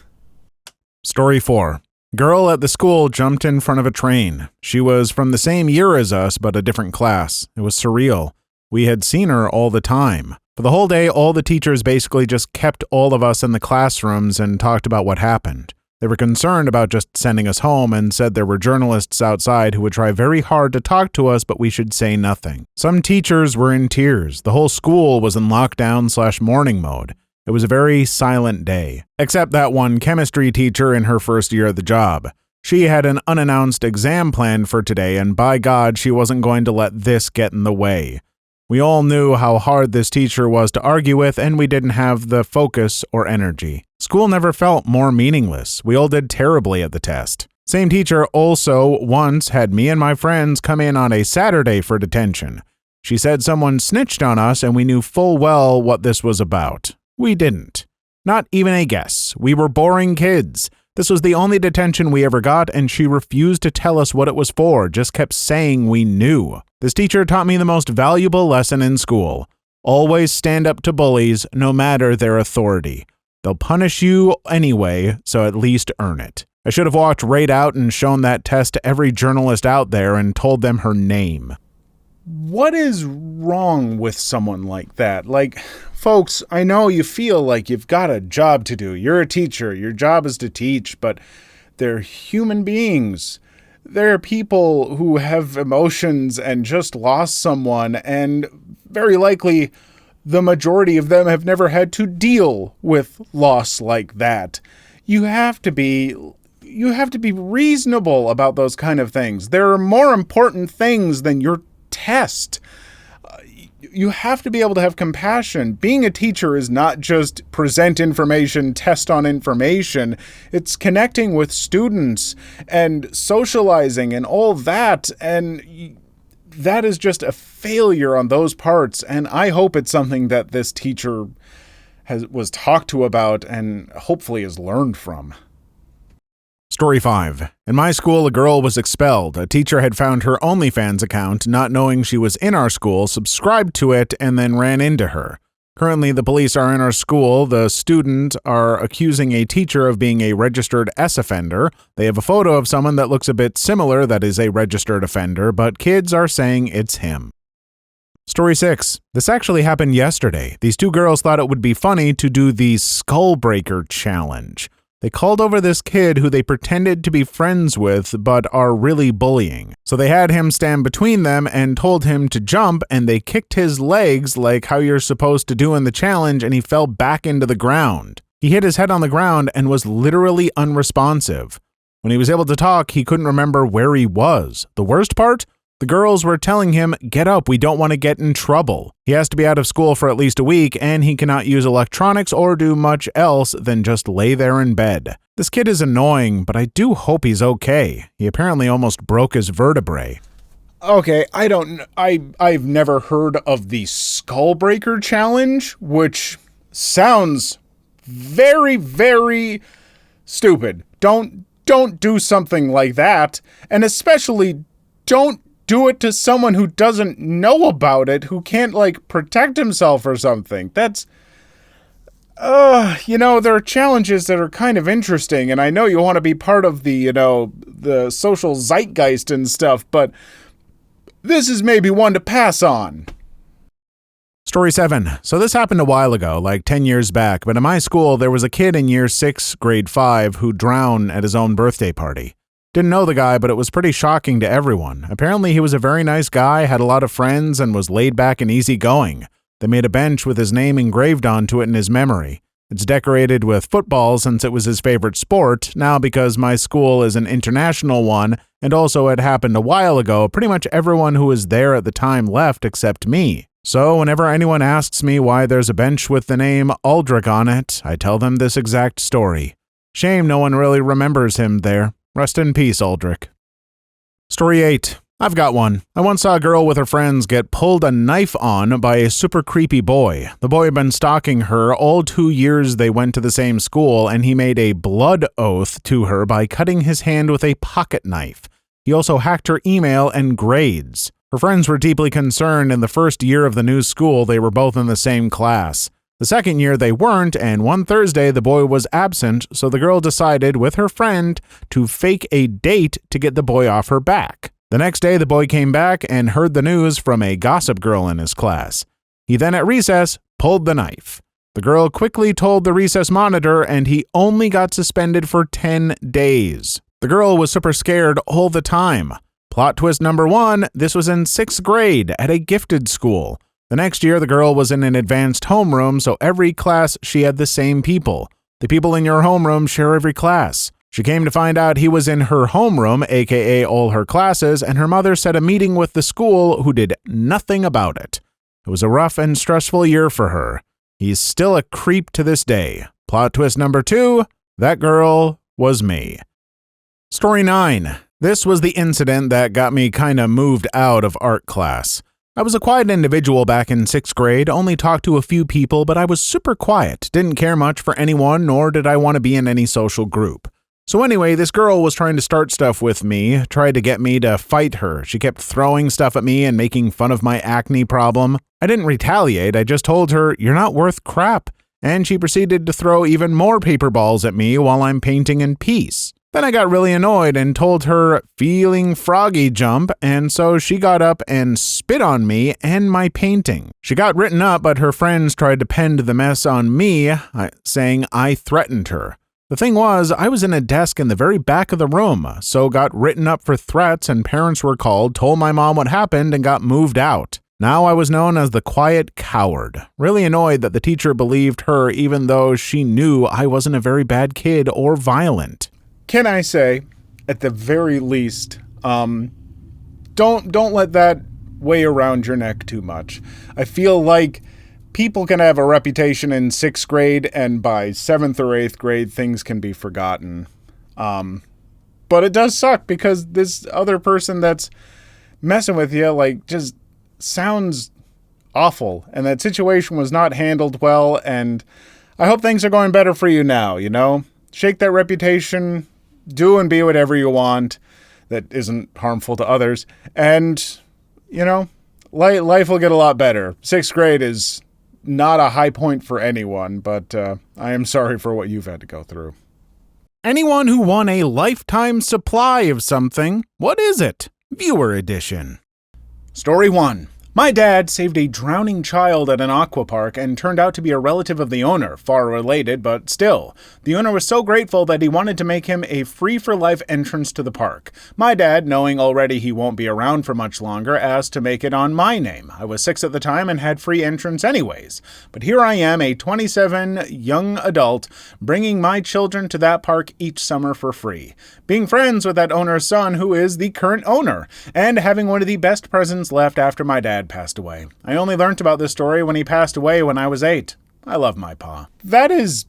Story 4. Girl at the school jumped in front of a train. She was from the same year as us, but a different class. It was surreal. We had seen her all the time. For the whole day, all the teachers basically just kept all of us in the classrooms and talked about what happened. They were concerned about just sending us home and said there were journalists outside who would try very hard to talk to us, but we should say nothing. Some teachers were in tears. The whole school was in lockdown/mourning mode. It was a very silent day, except that one chemistry teacher in her first year at the job. She had an unannounced exam planned for today, and by God, she wasn't going to let this get in the way. We all knew how hard this teacher was to argue with, and we didn't have the focus or energy. School never felt more meaningless. We all did terribly at the test. Same teacher also once had me and my friends come in on a Saturday for detention. She said someone snitched on us, and we knew full well what this was about. We didn't. Not even a guess. We were boring kids. This was the only detention we ever got, and she refused to tell us what it was for, just kept saying we knew. This teacher taught me the most valuable lesson in school. Always stand up to bullies, no matter their authority. They'll punish you anyway, so at least earn it. I should have walked right out and shown that test to every journalist out there and told them her name. What is wrong with someone like that? Like, folks, I know you feel like you've got a job to do. You're a teacher. Your job is to teach, but they're human beings. They're people who have emotions and just lost someone, and very likely the majority of them have never had to deal with loss like that. You have to be reasonable about those kind of things. There are more important things than your test. You have to be able to have compassion. Being a teacher is not just present information, test on information. It's connecting with students and socializing and all that. And that is just a failure on those parts. And I hope it's something that this teacher was talked to about and hopefully has learned from. Story 5. In my school, a girl was expelled. A teacher had found her OnlyFans account, not knowing she was in our school, subscribed to it, and then ran into her. Currently, the police are in our school. The student are accusing a teacher of being a registered S offender. They have a photo of someone that looks a bit similar that is a registered offender, but kids are saying it's him. Story 6. This actually happened yesterday. These two girls thought it would be funny to do the Skull Breaker challenge. They called over this kid who they pretended to be friends with but are really bullying. So they had him stand between them and told him to jump, and they kicked his legs like how you're supposed to do in the challenge, and he fell back into the ground. He hit his head on the ground and was literally unresponsive. When he was able to talk, he couldn't remember where he was. The worst part? The girls were telling him, "Get up, we don't want to get in trouble." He has to be out of school for at least a week, and he cannot use electronics or do much else than just lay there in bed. This kid is annoying, but I do hope he's okay. He apparently almost broke his vertebrae. Okay, I've never heard of the Skull Breaker challenge, which sounds very, very stupid. Don't do something like that, and especially don't do it to someone who doesn't know about it, who can't, protect himself or something. That's, there are challenges that are kind of interesting, and I know you want to be part of the social zeitgeist and stuff, but this is maybe one to pass on. Story 7. So this happened a while ago, like 10 years back, but in my school, there was a kid in year 6, grade 5, who drowned at his own birthday party. Didn't know the guy, but it was pretty shocking to everyone. Apparently, he was a very nice guy, had a lot of friends, and was laid back and easygoing. They made a bench with his name engraved onto it in his memory. It's decorated with football since it was his favorite sport. Now, because my school is an international one, and also had happened a while ago, pretty much everyone who was there at the time left except me. So whenever anyone asks me why there's a bench with the name Aldrich on it, I tell them this exact story. Shame no one really remembers him there. Rest in peace, Aldrich. Story 8. I've got one. I once saw a girl with her friends get pulled a knife on by a super creepy boy. The boy had been stalking her all 2 years they went to the same school, and he made a blood oath to her by cutting his hand with a pocket knife. He also hacked her email and grades. Her friends were deeply concerned. In the first year of the new school, they were both in the same class. The second year they weren't, and one Thursday the boy was absent, so the girl decided with her friend to fake a date to get the boy off her back. The next day, the boy came back and heard the news from a gossip girl in his class. He then, at recess, pulled the knife. The girl quickly told the recess monitor, and he only got suspended for 10 days. The girl was super scared all the time. Plot twist number 1, this was in 6th grade at a gifted school. The next year, the girl was in an advanced homeroom, so every class she had the same people. The people in your homeroom share every class. She came to find out he was in her homeroom, aka all her classes, and her mother set a meeting with the school who did nothing about it. It was a rough and stressful year for her. He's still a creep to this day. Plot twist number 2, that girl was me. Story 9. This was the incident that got me kinda moved out of art class. I was a quiet individual back in 6th grade, only talked to a few people, but I was super quiet, didn't care much for anyone, nor did I want to be in any social group. So anyway, this girl was trying to start stuff with me, tried to get me to fight her. She kept throwing stuff at me and making fun of my acne problem. I didn't retaliate, I just told her, "You're not worth crap." And she proceeded to throw even more paper balls at me while I'm painting in peace. Then I got really annoyed and told her, "Feeling froggy jump," and so she got up and spit on me and my painting. She got written up, but her friends tried to pin the mess on me, saying I threatened her. The thing was, I was in a desk in the very back of the room, so got written up for threats and parents were called, told my mom what happened, and got moved out. Now I was known as the quiet coward. Really annoyed that the teacher believed her even though she knew I wasn't a very bad kid or violent. Can I say, at the very least, don't let that weigh around your neck too much. I feel like people can have a reputation in 6th grade, and by 7th or 8th grade, things can be forgotten. But it does suck because this other person that's messing with you, like, just sounds awful. And that situation was not handled well, and I hope things are going better for you now, you know? Shake that reputation, do and be whatever you want that isn't harmful to others, and, you know, life will get a lot better. 6th grade is not a high point for anyone, but I am sorry for what you've had to go through. Anyone who won a lifetime supply of something, what is it? Viewer edition. Story 1. My dad saved a drowning child at an aqua park and turned out to be a relative of the owner, far related, but still. The owner was so grateful that he wanted to make him a free-for-life entrance to the park. My dad, knowing already he won't be around for much longer, asked to make it on my name. I was 6 at the time and had free entrance anyways. But here I am, a 27 young adult, bringing my children to that park each summer for free. Being friends with that owner's son, who is the current owner, and having one of the best presents left after my dad passed away. I only learnt about this story when he passed away when I was 8. I love my pa. That is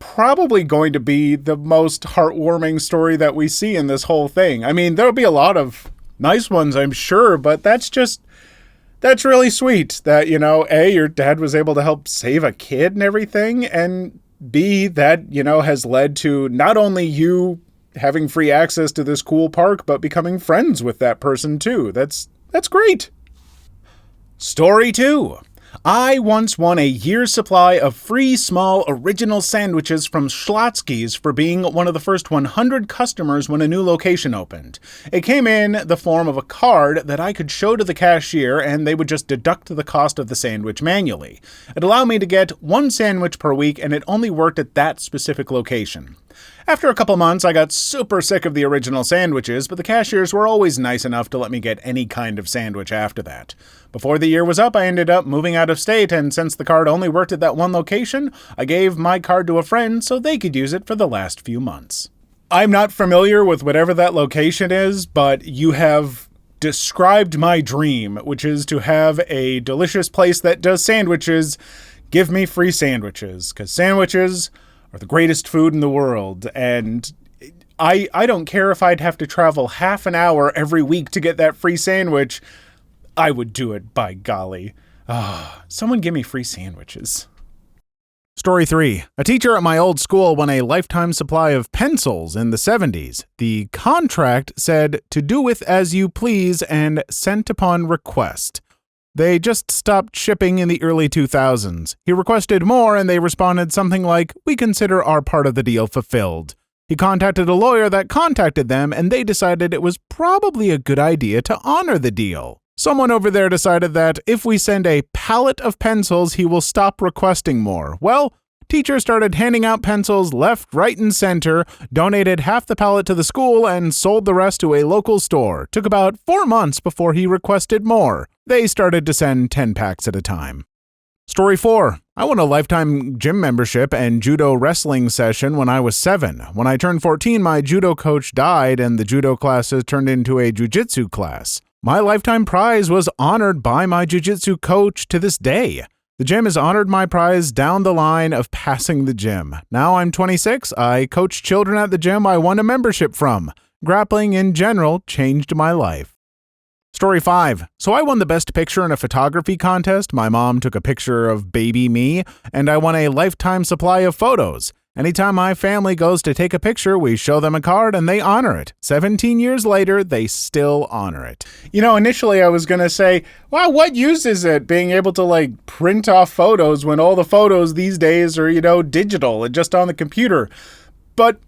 probably going to be the most heartwarming story that we see in this whole thing. I mean, there'll be a lot of nice ones, I'm sure, but that's really sweet that, you know, A, your dad was able to help save a kid and everything, and B, that, you know, has led to not only you having free access to this cool park, but becoming friends with that person too. That's great. Story 2. I once won a year's supply of free small original sandwiches from Schlotsky's for being one of the first 100 customers when a new location opened. It came in the form of a card that I could show to the cashier and they would just deduct the cost of the sandwich manually. It allowed me to get one sandwich per week and it only worked at that specific location. After a couple months, I got super sick of the original sandwiches, but the cashiers were always nice enough to let me get any kind of sandwich after that. Before the year was up, I ended up moving out of state, and since the card only worked at that one location, I gave my card to a friend so they could use it for the last few months. I'm not familiar with whatever that location is, but you have described my dream, which is to have a delicious place that does sandwiches. Give me free sandwiches, because sandwiches are the greatest food in the world. And I don't care if I'd have to travel half an hour every week to get that free sandwich. I would do it, by golly. Someone give me free sandwiches. Story 3. A teacher at my old school won a lifetime supply of pencils in the 70s. The contract said to do with as you please and sent upon request. They just stopped shipping in the early 2000s. He requested more and they responded something like, "We consider our part of the deal fulfilled." He contacted a lawyer that contacted them and they decided it was probably a good idea to honor the deal. Someone over there decided that if we send a pallet of pencils, he will stop requesting more. Well, teachers started handing out pencils left, right, and center, donated half the pallet to the school, and sold the rest to a local store. Took about 4 months before he requested more. They started to send 10 packs at a time. Story 4. I won a lifetime gym membership and judo wrestling session when I was 7. When I turned 14, my judo coach died and the judo classes turned into a jiu-jitsu class. My lifetime prize was honored by my jiu-jitsu coach to this day. The gym has honored my prize down the line of passing the gym. Now I'm 26. I coach children at the gym I won a membership from. Grappling in general changed my life. Story 5. So I won the best picture in a photography contest. My mom took a picture of baby me, and I won a lifetime supply of photos. Anytime my family goes to take a picture, we show them a card and they honor it. 17 years later, they still honor it. Initially I was going to say, wow, what use is it being able to print off photos when all the photos these days are, digital and just on the computer? But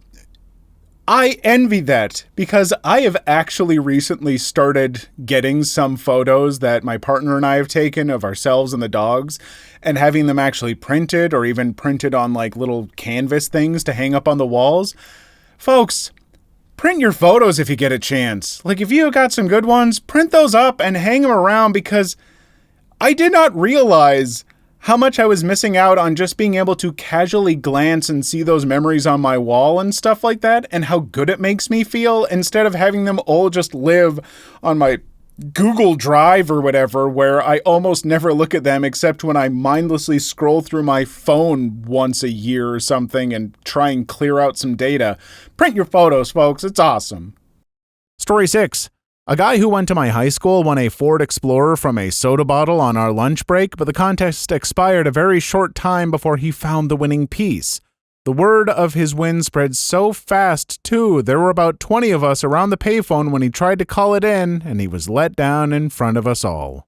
I envy that because I have actually recently started getting some photos that my partner and I have taken of ourselves and the dogs and having them actually printed or even printed on little canvas things to hang up on the walls. Folks, print your photos if you get a chance. If you got some good ones, print those up and hang them around because I did not realize how much I was missing out on just being able to casually glance and see those memories on my wall and stuff like that, and how good it makes me feel instead of having them all just live on my Google Drive or whatever, where I almost never look at them except when I mindlessly scroll through my phone once a year or something and try and clear out some data. Print your photos, folks. It's awesome. Story 6. A guy who went to my high school won a Ford Explorer from a soda bottle on our lunch break, but the contest expired a very short time before he found the winning piece. The word of his win spread so fast, too. There were about 20 of us around the payphone when he tried to call it in, and he was let down in front of us all.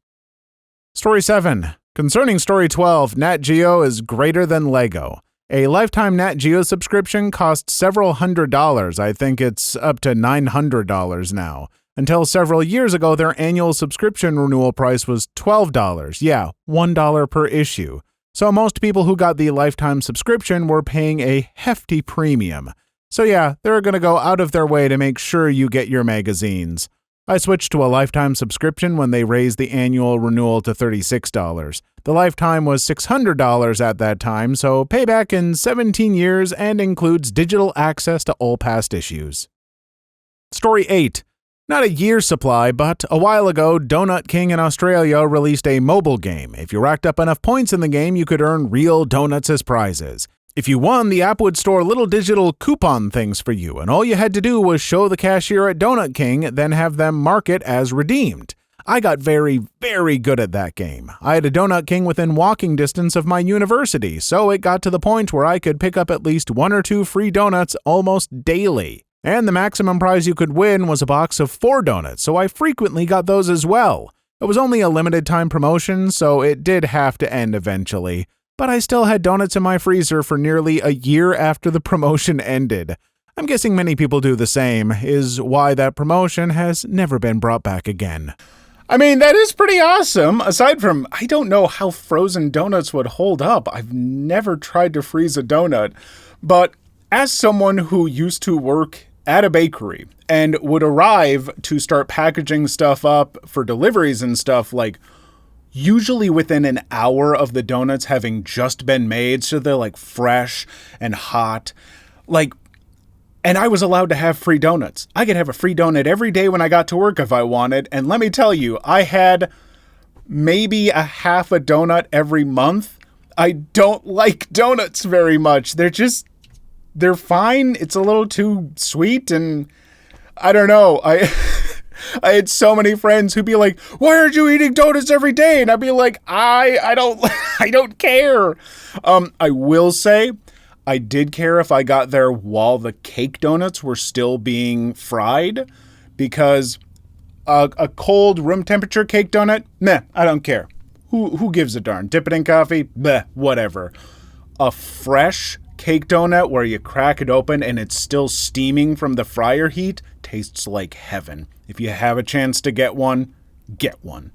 Story 7. Concerning Story 12, Nat Geo is greater than Lego. A lifetime Nat Geo subscription costs several $100s. I think it's up to $900 now. Until several years ago, their annual subscription renewal price was $12. Yeah, $1 per issue. So most people who got the lifetime subscription were paying a hefty premium. So yeah, they're going to go out of their way to make sure you get your magazines. I switched to a lifetime subscription when they raised the annual renewal to $36. The lifetime was $600 at that time, so payback in 17 years and includes digital access to all past issues. Story 8. Not a year's supply, but a while ago, Donut King in Australia released a mobile game. If you racked up enough points in the game, you could earn real donuts as prizes. If you won, the app would store little digital coupon things for you, and all you had to do was show the cashier at Donut King, then have them mark it as redeemed. I got very, very good at that game. I had a Donut King within walking distance of my university, so it got to the point where I could pick up at least 1 or 2 free donuts almost daily. And the maximum prize you could win was a box of 4 donuts, so I frequently got those as well. It was only a limited time promotion, so it did have to end eventually. But I still had donuts in my freezer for nearly a year after the promotion ended. I'm guessing many people do the same, is why that promotion has never been brought back again. I mean, that is pretty awesome. Aside from, I don't know how frozen donuts would hold up. I've never tried to freeze a donut. But as someone who used to work at a bakery and would arrive to start packaging stuff up for deliveries and stuff, usually within an hour of the donuts having just been made, so they're fresh and hot. And I was allowed to have free donuts. I could have a free donut every day when I got to work if I wanted. And let me tell you, I had maybe a half a donut every month. I don't like donuts very much. They're fine. It's a little too sweet, and I don't know. I had so many friends who'd be like, "Why aren't you eating donuts every day?" And I'd be like, I don't I don't care. I will say I did care if I got there while the cake donuts were still being fried, because a cold room temperature cake donut, meh, I don't care. Who gives a darn? Dip it in coffee? Bleh, whatever. A fresh cake donut where you crack it open and it's still steaming from the fryer heat tastes like heaven. If you have a chance to get one, get one.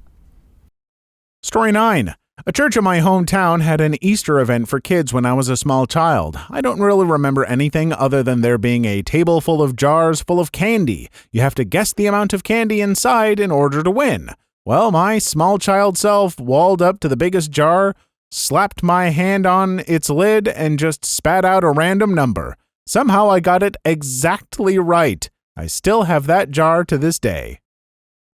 Story 9. A church in my hometown had an Easter event for kids when I was a small child. I don't really remember anything other than there being a table full of jars full of candy. You have to guess the amount of candy inside in order to win. Well, my small child self walled up to the biggest jar, slapped my hand on its lid, and just spat out a random number. Somehow I got it exactly right. I still have that jar to this day.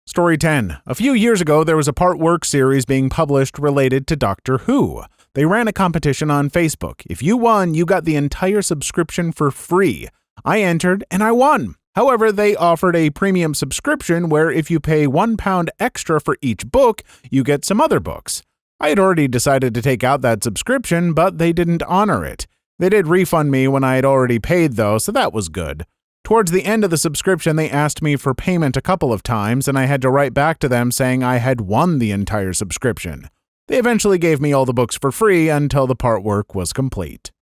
Story 10. A few years ago, there was a part work series being published related to Doctor Who. They ran a competition on Facebook. If you won, you got the entire subscription for free. I entered and I won. However, they offered a premium subscription where if you pay £1 extra for each book, you get some other books. I had already decided to take out that subscription, but they didn't honor it. They did refund me when I had already paid, though, so that was good. Towards the end of the subscription, they asked me for payment a couple of times, and I had to write back to them saying I had won the entire subscription. They eventually gave me all the books for free until the part work was complete.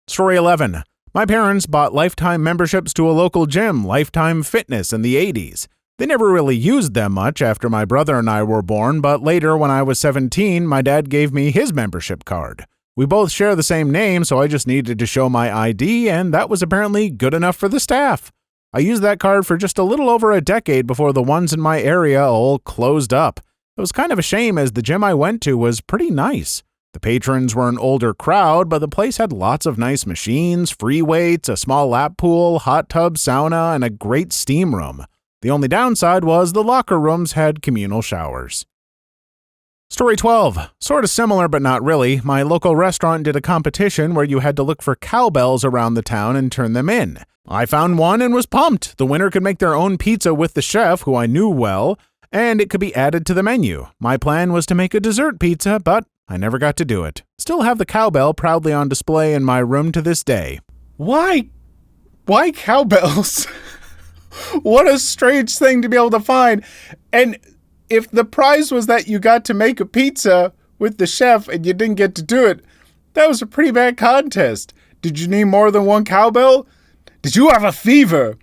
Story 11. My parents bought lifetime memberships to a local gym, Lifetime Fitness, in the 80s. They never really used them much after my brother and I were born, but later when I was 17, my dad gave me his membership card. We both share the same name, so I just needed to show my ID, and that was apparently good enough for the staff. I used that card for just a little over a decade before the ones in my area all closed up. It was kind of a shame as the gym I went to was pretty nice. The patrons were an older crowd, but the place had lots of nice machines, free weights, a small lap pool, hot tub, sauna, and a great steam room. The only downside was the locker rooms had communal showers. Story 12. Sort of similar, but not really. My local restaurant did a competition where you had to look for cowbells around the town and turn them in. I found one and was pumped. The winner could make their own pizza with the chef, who I knew well, and it could be added to the menu. My plan was to make a dessert pizza, but I never got to do it. Still have the cowbell proudly on display in my room to this day. Why cowbells? What a strange thing to be able to find. And if the prize was that you got to make a pizza with the chef and you didn't get to do it, that was a pretty bad contest. Did you need more than one cowbell? Did you have a fever?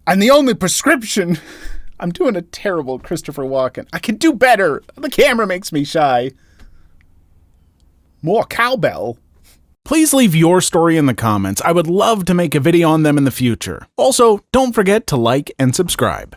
And the only prescription... I'm doing a terrible Christopher Walken. I can do better. The camera makes me shy. More cowbell? Please leave your story in the comments. I would love to make a video on them in the future. Also, don't forget to like and subscribe.